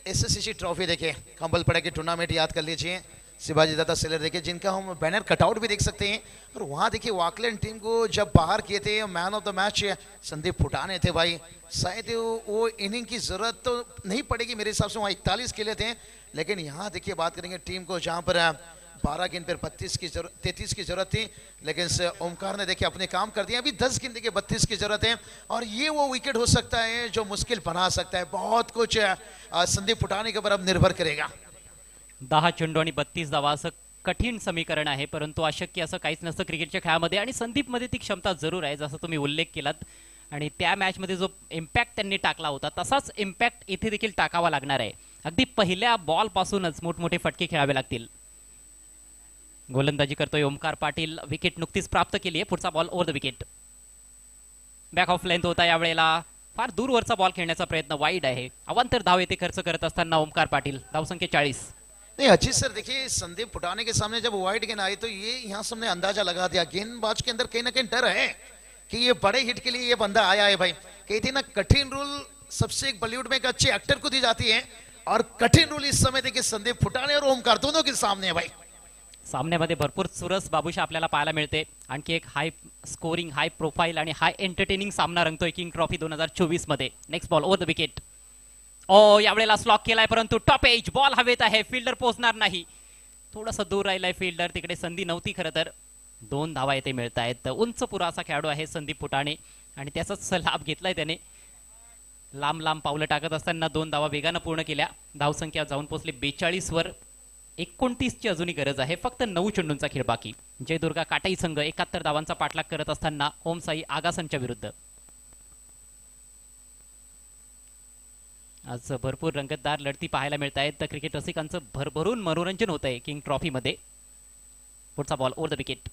एसएससीसी ट्रॉफी देखिए कंबल पड़े की टूर्नामेंट याद कर लीजिए, शिवाजी दादा सेलर देखिए जिनका हम बैनर कटआउट भी देख सकते हैं। और वहाँ देखिए वाकलैंड टीम को जब बाहर किए थे, man of the match Sandeep Futane थे भाई। शायद वो इनिंग की जरूरत तो नहीं पड़ेगी मेरे हिसाब से, वहाँ 41 खेले थे। लेकिन यहाँ देखिए बात करेंगे टीम को जहाँ पर 12 गेंद पर 33 की जरूरत थी, लेकिन ओमकार ने देखिए अपने काम कर दिया। अभी 10 गेंद के 32 की जरूरत है और ये वो विकेट हो सकता है जो मुश्किल बना सकता है। बहुत कुछ संदीप फुटाने के ऊपर अब निर्भर करेगा। 10 चेंडू आणि 32 धावा असं कठीण समीकरण आहे, परंतु अशक्य असं काहीच नसतं क्रिकेटच्या खेळामध्ये आणि संदीप मध्ये ती क्षमता जरूर आहे, जसं तुम्ही उल्लेख केलात। आणि त्या मॅच मध्ये जो इम्पॅक्ट त्यांनी टाकला होता तसाच इम्पॅक्ट इथे देखील टाकावा लागणार आहे। अगदी पहिल्या बॉल पासूनच मोठमोठे फटके खेळावे लागतील। गोलंदाजी करतोय ओमकार पाटील, विकेट नुकतीच प्राप्त केली आहे। पुढचा ball over the wicket, back of length होता यावेळेला, फार दूरवरचा बॉल खेळण्याचा प्रयत्न, वाईड आहे। अवांतर धाव येथे खर्च करत असताना ओमकार पाटील, धावसंख्या 40। नहीं अजीत सर देखिए संदीप फुटाने के सामने जब वाइड गेंद आई तो ये यहाँ सबने अंदाजा लगा दिया, गेंदबाज के अंदर कहीं ना कहीं डर है कि ये बड़े हिट के लिए ये बंदा आया है भाई। कहते ना कठिन रूल सबसे एक बॉलीवुड में एक अच्छे एक्टर को दी जाती है और कठिन रूल इस समय देखिए संदीप फुटाने और ओमकार दोनों के सामने है भाई। सामन्यामध्ये भरपूर चुरस बाबूशा आपल्याला पाहायला मिळते। आणखी एक हाय स्कोरिंग, हाय प्रोफाईल आणि हाय एंटरटेनिंग सामना रंगतोय किंग ट्रॉफी 2024 मध्ये। Next ball over the wicket, ओ यावेळेला स्लॉक केलाय परंतु टॉप एज बॉल हवेत आहे, फिल्डर पोहोचणार नाही, थोडासा दूर राहिलाय फिल्डर, तिकडे संधी नव्हती खरं तर। 2 धावा येथे मिळत आहेत। उंच पुरा असा खेळाडू आहे संदीप फुटाणे आणि त्याचाच लाभ घेतलाय त्याने। लांब लांब पावलं टाकत असताना 2 धावा वेगानं पूर्ण केल्या, धावसंख्या जाऊन पोहोचली 42 वर। 29 ची अजूनही गरज आहे. फक्त 9 चेंडूंचा खेळ बाकी. जयदुर्गा काटाई संघ 71 धावांचा पाठलाग करत असताना ओम साई आगासनच्या विरुद्ध. आज भरपूर रंगतदार लढती पाहायला मिळत आहेत. तर क्रिकेट रसिकांचं भरभरून मनोरंजन होत आहे किंग ट्रॉफी मध्ये. पुढचा बॉल ओव्हर द विकेट.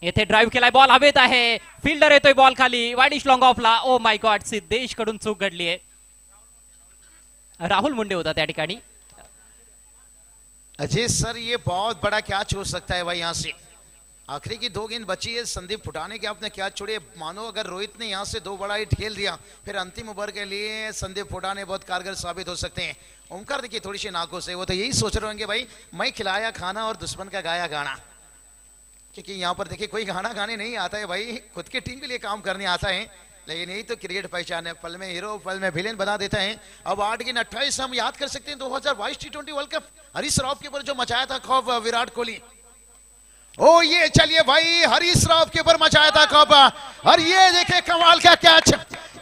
येथे ड्राईव्ह केलाय, बॉल हवेत आहे, फिल्डर येतोय बॉल खाली, वाईडिश लॉंग ऑफला. ओ माय गॉड, सिद्धेश कडून चूक घडली आहे. राहुल मुंडे होता त्या ठिकाणी. अजय सर ये बहुत बड़ा कैच हो सकता है भाई. यहाँ से आखिरी की 2 गेंद बची है, संदीप फुटाने के आपने कैच छोड़े. मानो अगर रोहित ने यहाँ से 2 बड़ा हिट खेल दिया, फिर अंतिम ओवर के लिए संदीप फुटाने बहुत कारगर साबित हो सकते हैं. ओमकार देखिए थोड़ी सी नाखुश है, वो तो यही सोच रहे होंगे भाई मैं खिलाया खाना और दुश्मन का गाया गाना. क्योंकि यहाँ पर देखिए कोई गाना गाने नहीं आता है भाई, खुद की टीम के लिए काम करने आता है. लेकिन यही तो क्रिकेट पहचान है, पल में हीरो पल में विलेन बना देता है. अब 8 गेंद 28 हम याद कर सकते हैं 2022 T20 world cup Harish Rao के ऊपर जो मचाया था खौफ विराट कोहली. ओ ये चलिए भाई हरीश राव के ऊपर मचाया था खौफ. और ये देखे कमाल का कैच,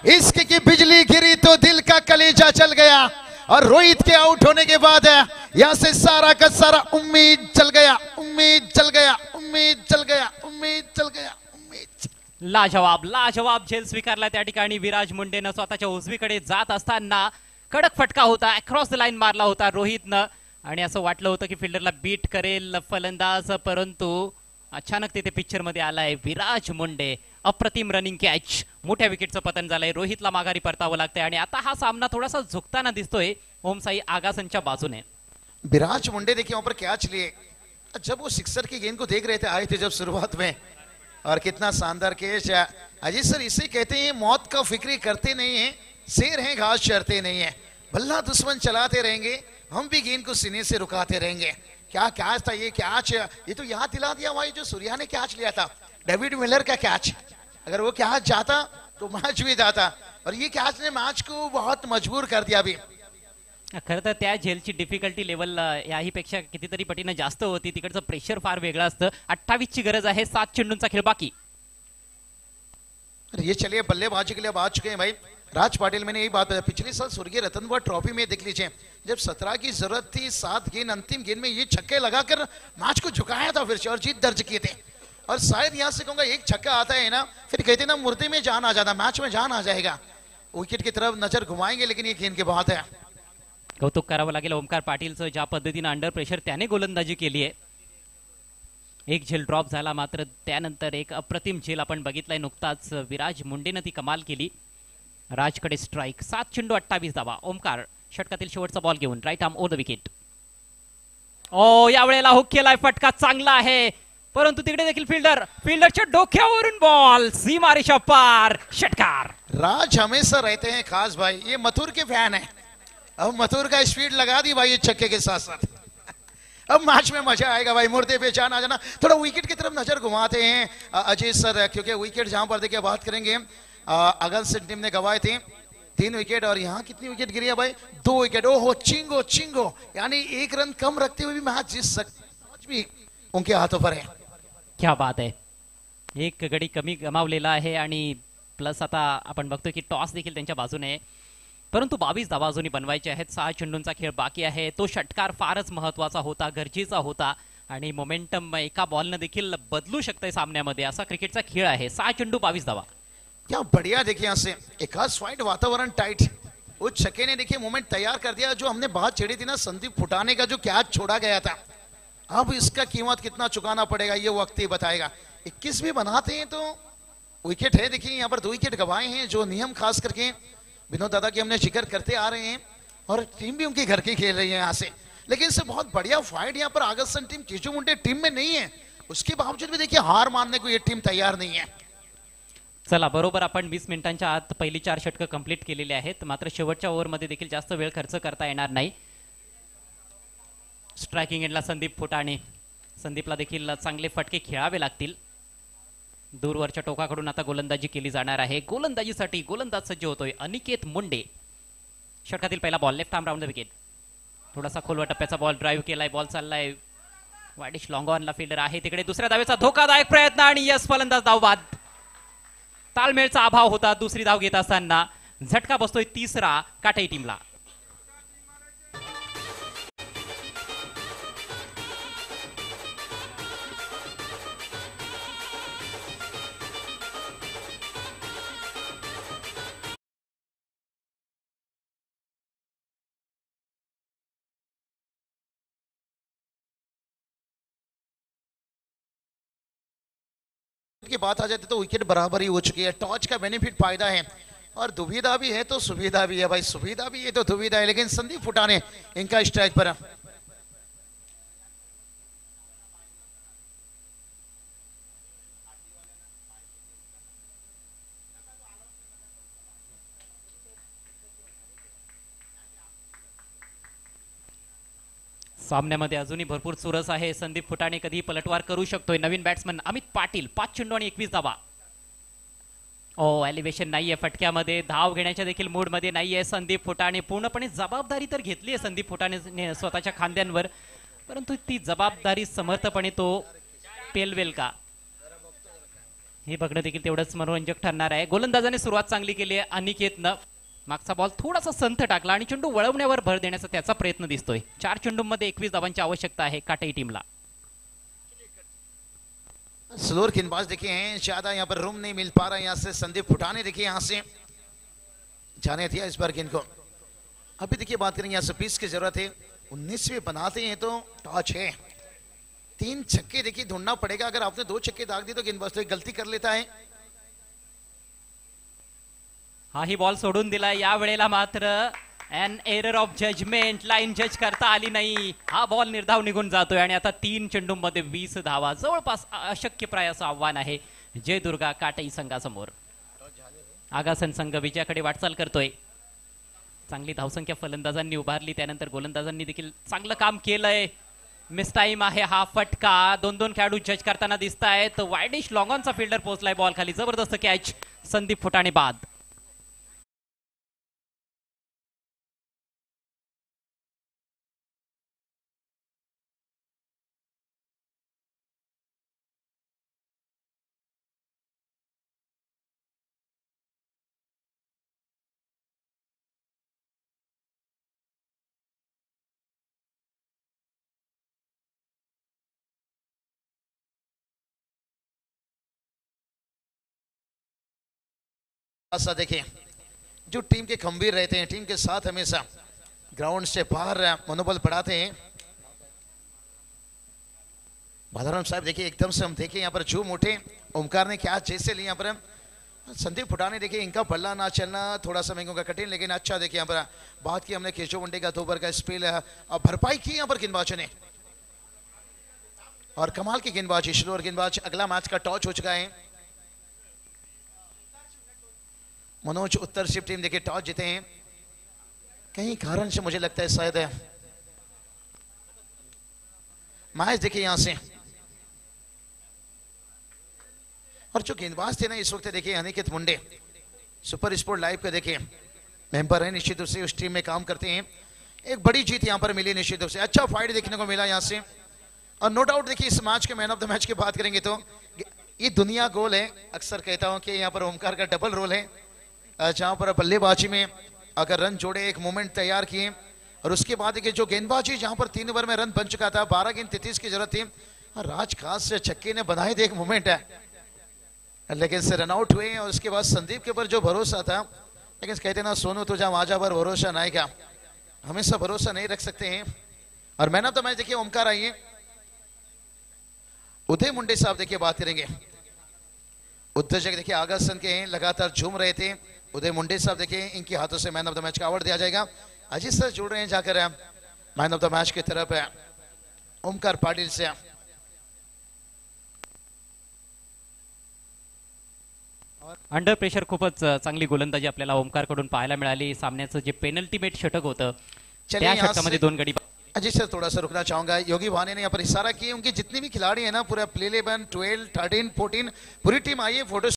इसकी की बिजली गिरी तो दिल का कलेजा चल गया. और रोहित के आउट होने के बाद यहाँ से सारा का सारा उम्मीद चल गया, उम्मीद चल गया, उम्मीद चल गया, उम्मीद चल गया, उम्मीद. लाजवाब लाजवाब झेल स्वीकारला त्या ठिकाणी विराज मुंडेनं. स्वतःच्या उजवीकडे जात असताना कडक फटका होता, अक्रॉस द लाईन मारला होता रोहितनं. आणि असं वाटलं होतं की फिल्डरला बीट करेल फलंदाज, परंतु अचानक तिथे पिक्चर मध्ये आलाय विराज मुंडे. अप्रतिम रनिंग कॅच, मोठ्या विकेटचं पतन झालंय. रोहितला माघारी परतावं लागतंय आणि आता हा सामना थोडासा झुकताना दिसतोय ओमसाई आगासनच्या बाजूने. विराज मुंडे देखिए वहां पर कैच लिए, जब वो सिक्सर की गेंद को देख रहे थे, आए थे जब शुरुआत में, और कितना शानदार कैच है. अजय सर इसे कहते हैं मौत का फिक्री करते नहीं है, शेर हैं घास चरते नहीं है. बल्ला दुश्मन चलाते रहेंगे, हम भी गेंद को सीने से रुकाते रहेंगे. क्या कैच था ये कैच, ये तो याद दिला दिया भाई जो सूर्या ने कैच लिया था, डेविड मिलर का कैच. अगर वो कैच जाता तो मैच भी जाता, और ये कैच ने मैच को बहुत मजबूर कर दिया. अभी खरं तर त्या झेलची डिफिकल्टी लेवल याही पेक्षा कितीतरी पटीने जास्त होती. तिकडचं प्रेशर फार वेगळं असतं. 28 ची गरज आहे, 7 चेंडूंचा खेळ बाकी. ये चलिए बल्लेबाजी के लिए अब आ चुके हैं भाई राज पाटिल. मैंने यही बात बताई, पिछले साल स्वर्गीय रतन बुआ ट्रॉफी में देख लीजिए, जब 17 की जरूरत थी, 7 गेंद अंतिम गेंद में ये छक्के लगाकर मैच को झुकाया था फिर से और जीत दर्ज किए थे. और शायद यहां से कहूंगा एक छक्का आता है ना, फिर कहते ना मुर्दे में जान आ जाता, मैच में जान आ जाएगा. विकेट की तरफ नजर घुमाएंगे, लेकिन ये गेंद की बात है. कौतुक करावं लागेल ओमकार पाटीलचं, ज्या पद्धतीने अंडर प्रेशर त्याने गोलंदाजी केली आहे. एक झेल ड्रॉप झाला, मात्र त्यानंतर एक अप्रतिम झेल आपण बघितलाय नुकताच. विराज मुंडेनं ती कमाल केली. राजकडे स्ट्राईक, 7 चेंडू 28 धावा. ओमकार षटकातील शेवटचा बॉल घेऊन right arm over the wicket. ओ यावेळेला हुक केलाय, फटका चांगला आहे, परंतु तिकडे देखील फिल्डरच्या डोक्यावरून बॉल सीमारेषा पार, षटकार. राज हमेशा रहते हैं खास भाई, ये मथुर के फैन है. अब मथुर का स्पीड लगा दी भाई ये छक्के के साथ साथ. अब मैच में मजा आएगा भाई, मुर्दे पे जान आ जाना. थोड़ा विकेट की तरफ नजर घुमाते हैं अजय सर, क्योंकि विकेट जहां पर देखिए बात करेंगे अगस्त टीम ने गवाए थे 3 विकेट, और यहाँ कितनी विकेट गिरी है भाई, 2 विकेट. ओहो चिंगो चिंगो, यानी 1 रन कम रखते हुए भी मैच जीत सकते, भी उनके हाथों पर है. क्या बात आहे, एक गडी कमी गमावलेला आहे आणि प्लस आता आपण बघतोय की टॉस देखील त्यांच्या बाजूने आहे. परंतु 22 धावा अजूनही बनवायचे आहेत. 6 चेंडूंचा खेळ बाकी आहे. तो षटकार फारच महत्वाचा होता, गरजेचा होता, आणि मोमेंटम एका बॉलनं देखील बदलू शकतंय सामन्यामध्ये. असा क्रिकेटचा खेळ आहे. 6 चेंडू 22 धावा. क्या बढ़िया देखिए यहाँ से एक फाइट, वातावरण टाइट, उस छक्के ने देखिए मोमेंट तैयार कर दिया. जो हमने बात छेड़ी थी ना संदीप फुटाने का जो कैच छोड़ा गया था, अब इसका कीमत कितना चुकाना पड़ेगा ये वक्त ही बताएगा. 21 भी बनाते हैं तो विकेट है. देखिए यहाँ पर 2 विकेट गवाए हैं, जो नियम खास करके विनोद दादा की हमने जिक्र करते आ रहे हैं, और टीम भी उनकी घर की खेल रही है यहाँ से. लेकिन इससे बहुत बढ़िया फाइट यहाँ पर आगसन टीम केशव मुंडे टीम में नहीं है, उसके बावजूद भी देखिए हार मानने को ये टीम तैयार नहीं है. चला बरोबर आपण 20 मिनिटांच्या आत पहिली 4 षटकं कंप्लीट केलेली आहेत. मात्र शेवटच्या ओव्हरमध्ये देखील जास्त वेळ खर्च करता येणार नाही. स्ट्रायकिंग एंडला संदीप फुटाणे, संदीपला देखील चांगले फटके खेळावे लागतील. दूरवरच्या टोकाकडून आता गोलंदाजी केली जाणार आहे. गोलंदाजीसाठी गोलंदाज सज्ज होतोय अनिकेत मुंडे. षटकातील पहिला ball left arm round the wicket. थोडासा खोलवा टप्प्याचा बॉल ड्राईव्ह केलाय, बॉल चाललाय वाईडिश लॉंग ऑनला, फिल्डर आहे तिकडे. दुसऱ्या धावेचा धोकादायक प्रयत्न आणि यस फलंदाज धावबाद. ताळमेळचा अभाव होता दुसरी धाव घेत असताना. झटका बसतोय 3रा काटाई टीमला. की बात आ जाती तो विकेट बराबरी हो चुकी है। टॉस का बेनिफिट फायदा है और दुविधा भी है तो सुविधा भी है भाई, सुविधा भी है तो दुविधा है। लेकिन संदीप फुटाने इनका स्ट्राइक पर सामन्यामध्ये अजूनही भरपूर चुरस आहे। संदीप फुटाणे कधी पलटवार करू शकतोय। नवीन बॅट्समन अमित पाटील 5 चेंडू आणि 21 धावा। ओ एलिव्हेशन नाहीये फटक्यामध्ये, धाव घेण्याच्या देखील मूड मध्ये नाहीये संदीप फुटाणे। पूर्णपणे जबाबदारी तर घेतली आहे संदीप फुटाणे स्वतःच्या खांद्यांवर, परंतु ती जबाबदारी समर्थपणे तो पेलवेल का हे बघणं देखील तेवढंच मनोरंजक ठरणार आहे। गोलंदाजाने सुरुवात चांगली केली आहे अनिकेतनं। मागचा बॉल थोडासा संथ टाकला आणि चेंडू वळवण्यावर भर देण्याचा त्याचा प्रयत्न दिसतोय। 4 चेंडूंमध्ये 21 धावांची आवश्यकता आहे काटई टीमला। स्लोअर गेंदबाज देखिए हैं, ज्यादा यहाँ पर रूम नहीं मिल पा रहा है। यहाँ से संदीप फुटाने देखिए यहाँ से जाने दिया इस बार गेंद को। अभी देखिए बात करेंगे यहाँ से 20 की जरूरत है। 19वें बनाते हैं तो टॉच है। 3 छक्के देखिए ढूंढना पड़ेगा। अगर आपने 2 छक्के दाग दिए तो गेंदबाज तो एक गलती कर लेता है। हा ही बॉल सोडून दिला। या वेळेला मात्र an error of judgement, line जज करता आली नाही। हा बॉल निर्धाव निघून जातोय आणि आता 3 चेंडूंमध्ये 20 धावा, जवळपास अशक्यप्राय असं आव्हान आहे जय दुर्गा काटई संघासमोर। आगासन संघ विजयाकडे वाटचाल करतोय। चांगली धावसंख्या फलंदाजांनी उभारली, त्यानंतर गोलंदाजांनी देखील चांगलं काम केलंय। मिस टाइम आहे हा फटका। 2-2 खेळाडू जज करताना दिसत आहेत। वाईडिश लॉंग ऑनचा फिल्डर पोहोचलाय बॉल खाली, जबरदस्त कॅच संदीप फुटाणे बाद। ऐसा देखिए जो टीम के खंभीर रहते हैं, टीम के साथ हमेशा ग्राउंड से बाहर मनोबल बढ़ाते हैं। भादाराम साहब देखिए एकदम से हम देखिए यहाँ पर झूम उठे। ओमकार ने क्या जैसे लिया यहाँ पर संदीप फुटाने देखिए इनका बल्ला ना चलना थोड़ा सा महंगों का कठिन, लेकिन अच्छा देखिए यहाँ पर बात की हमने केशव वनडे का 2 ओवर का स्पेल भरपाई की यहाँ पर गेंदबाजों ने और कमाल की गेंदबाजी। स्लोअर गेंदबाज। अगला मैच का टॉस हो चुका है। मनोज उत्तर शिप टीम देखिए टॉस जीते हैं। कहीं कारण से मुझे लगता है शायद मैच देखिए यहां से, और जो गेंदबाज थे ना इस वक्त देखिए अनिकेत मुंडे सुपर स्पोर्ट लाइव पे देखिए मेंबर है, निश्चित रूप से उस टीम में काम करते हैं। एक बड़ी जीत यहां पर मिली निश्चित रूप से, अच्छा फाइट देखने को मिला यहां से। और नो डाउट देखिए इस मैच के मैन ऑफ द मैच की बात करेंगे तो ये दुनिया गोल है। अक्सर कहता हूं कि यहाँ पर ओमकार का डबल रोल है, जहां पर बल्लेबाजी में अगर रन जोड़े, एक मोमेंट तैयार किए और उसके बाद देखिए जो गेंदबाजी जहां पर 3 ओवर में रन बन चुका था, 12 गेंद 33 की जरूरत थी और राज खास से छक्के ने बनाए थे एक मोमेंट है, लेकिन से रन आउट हुए। और उसके बाद संदीप के ऊपर जो भरोसा था, लेकिन कहते ना सोनू तो जहां आजा पर भरोसा नहीं का, हमेशा भरोसा नहीं रख सकते हैं। और मैन ऑफ द मैच देखिए ओमकार आइए। उदय मुंडे साहब देखिए बात करेंगे। उद्योजक देखिए आगासन के हैं, लगातार झूम रहे थे। उदय मुंडे साहब देखिए इनके हाथों से मैन ऑफ द मैच का अवार्ड दिया जाएगा। अजीत सर जुड़ रहे हैं जाकर मैन ऑफ द मैच की तरफ ओमकार पाटिल से। अंडर प्रेशर खूपच चांगली गोलंदाजी आपल्याला ओमकार कडून पाहायला मिळाली। सामन्याचं जे पेनल्टीमेट षटक होतं त्या षटकामध्ये 2 गडी। अजीत सर थोड़ा सा रुकना चाहूंगा। योगी भाने ने यहाँ पर इशारा किए, उनके जितने भी खिलाड़ी हैं ना पूरा प्ले 11, 12, 13, 14 पूरी टीम आई है फोटो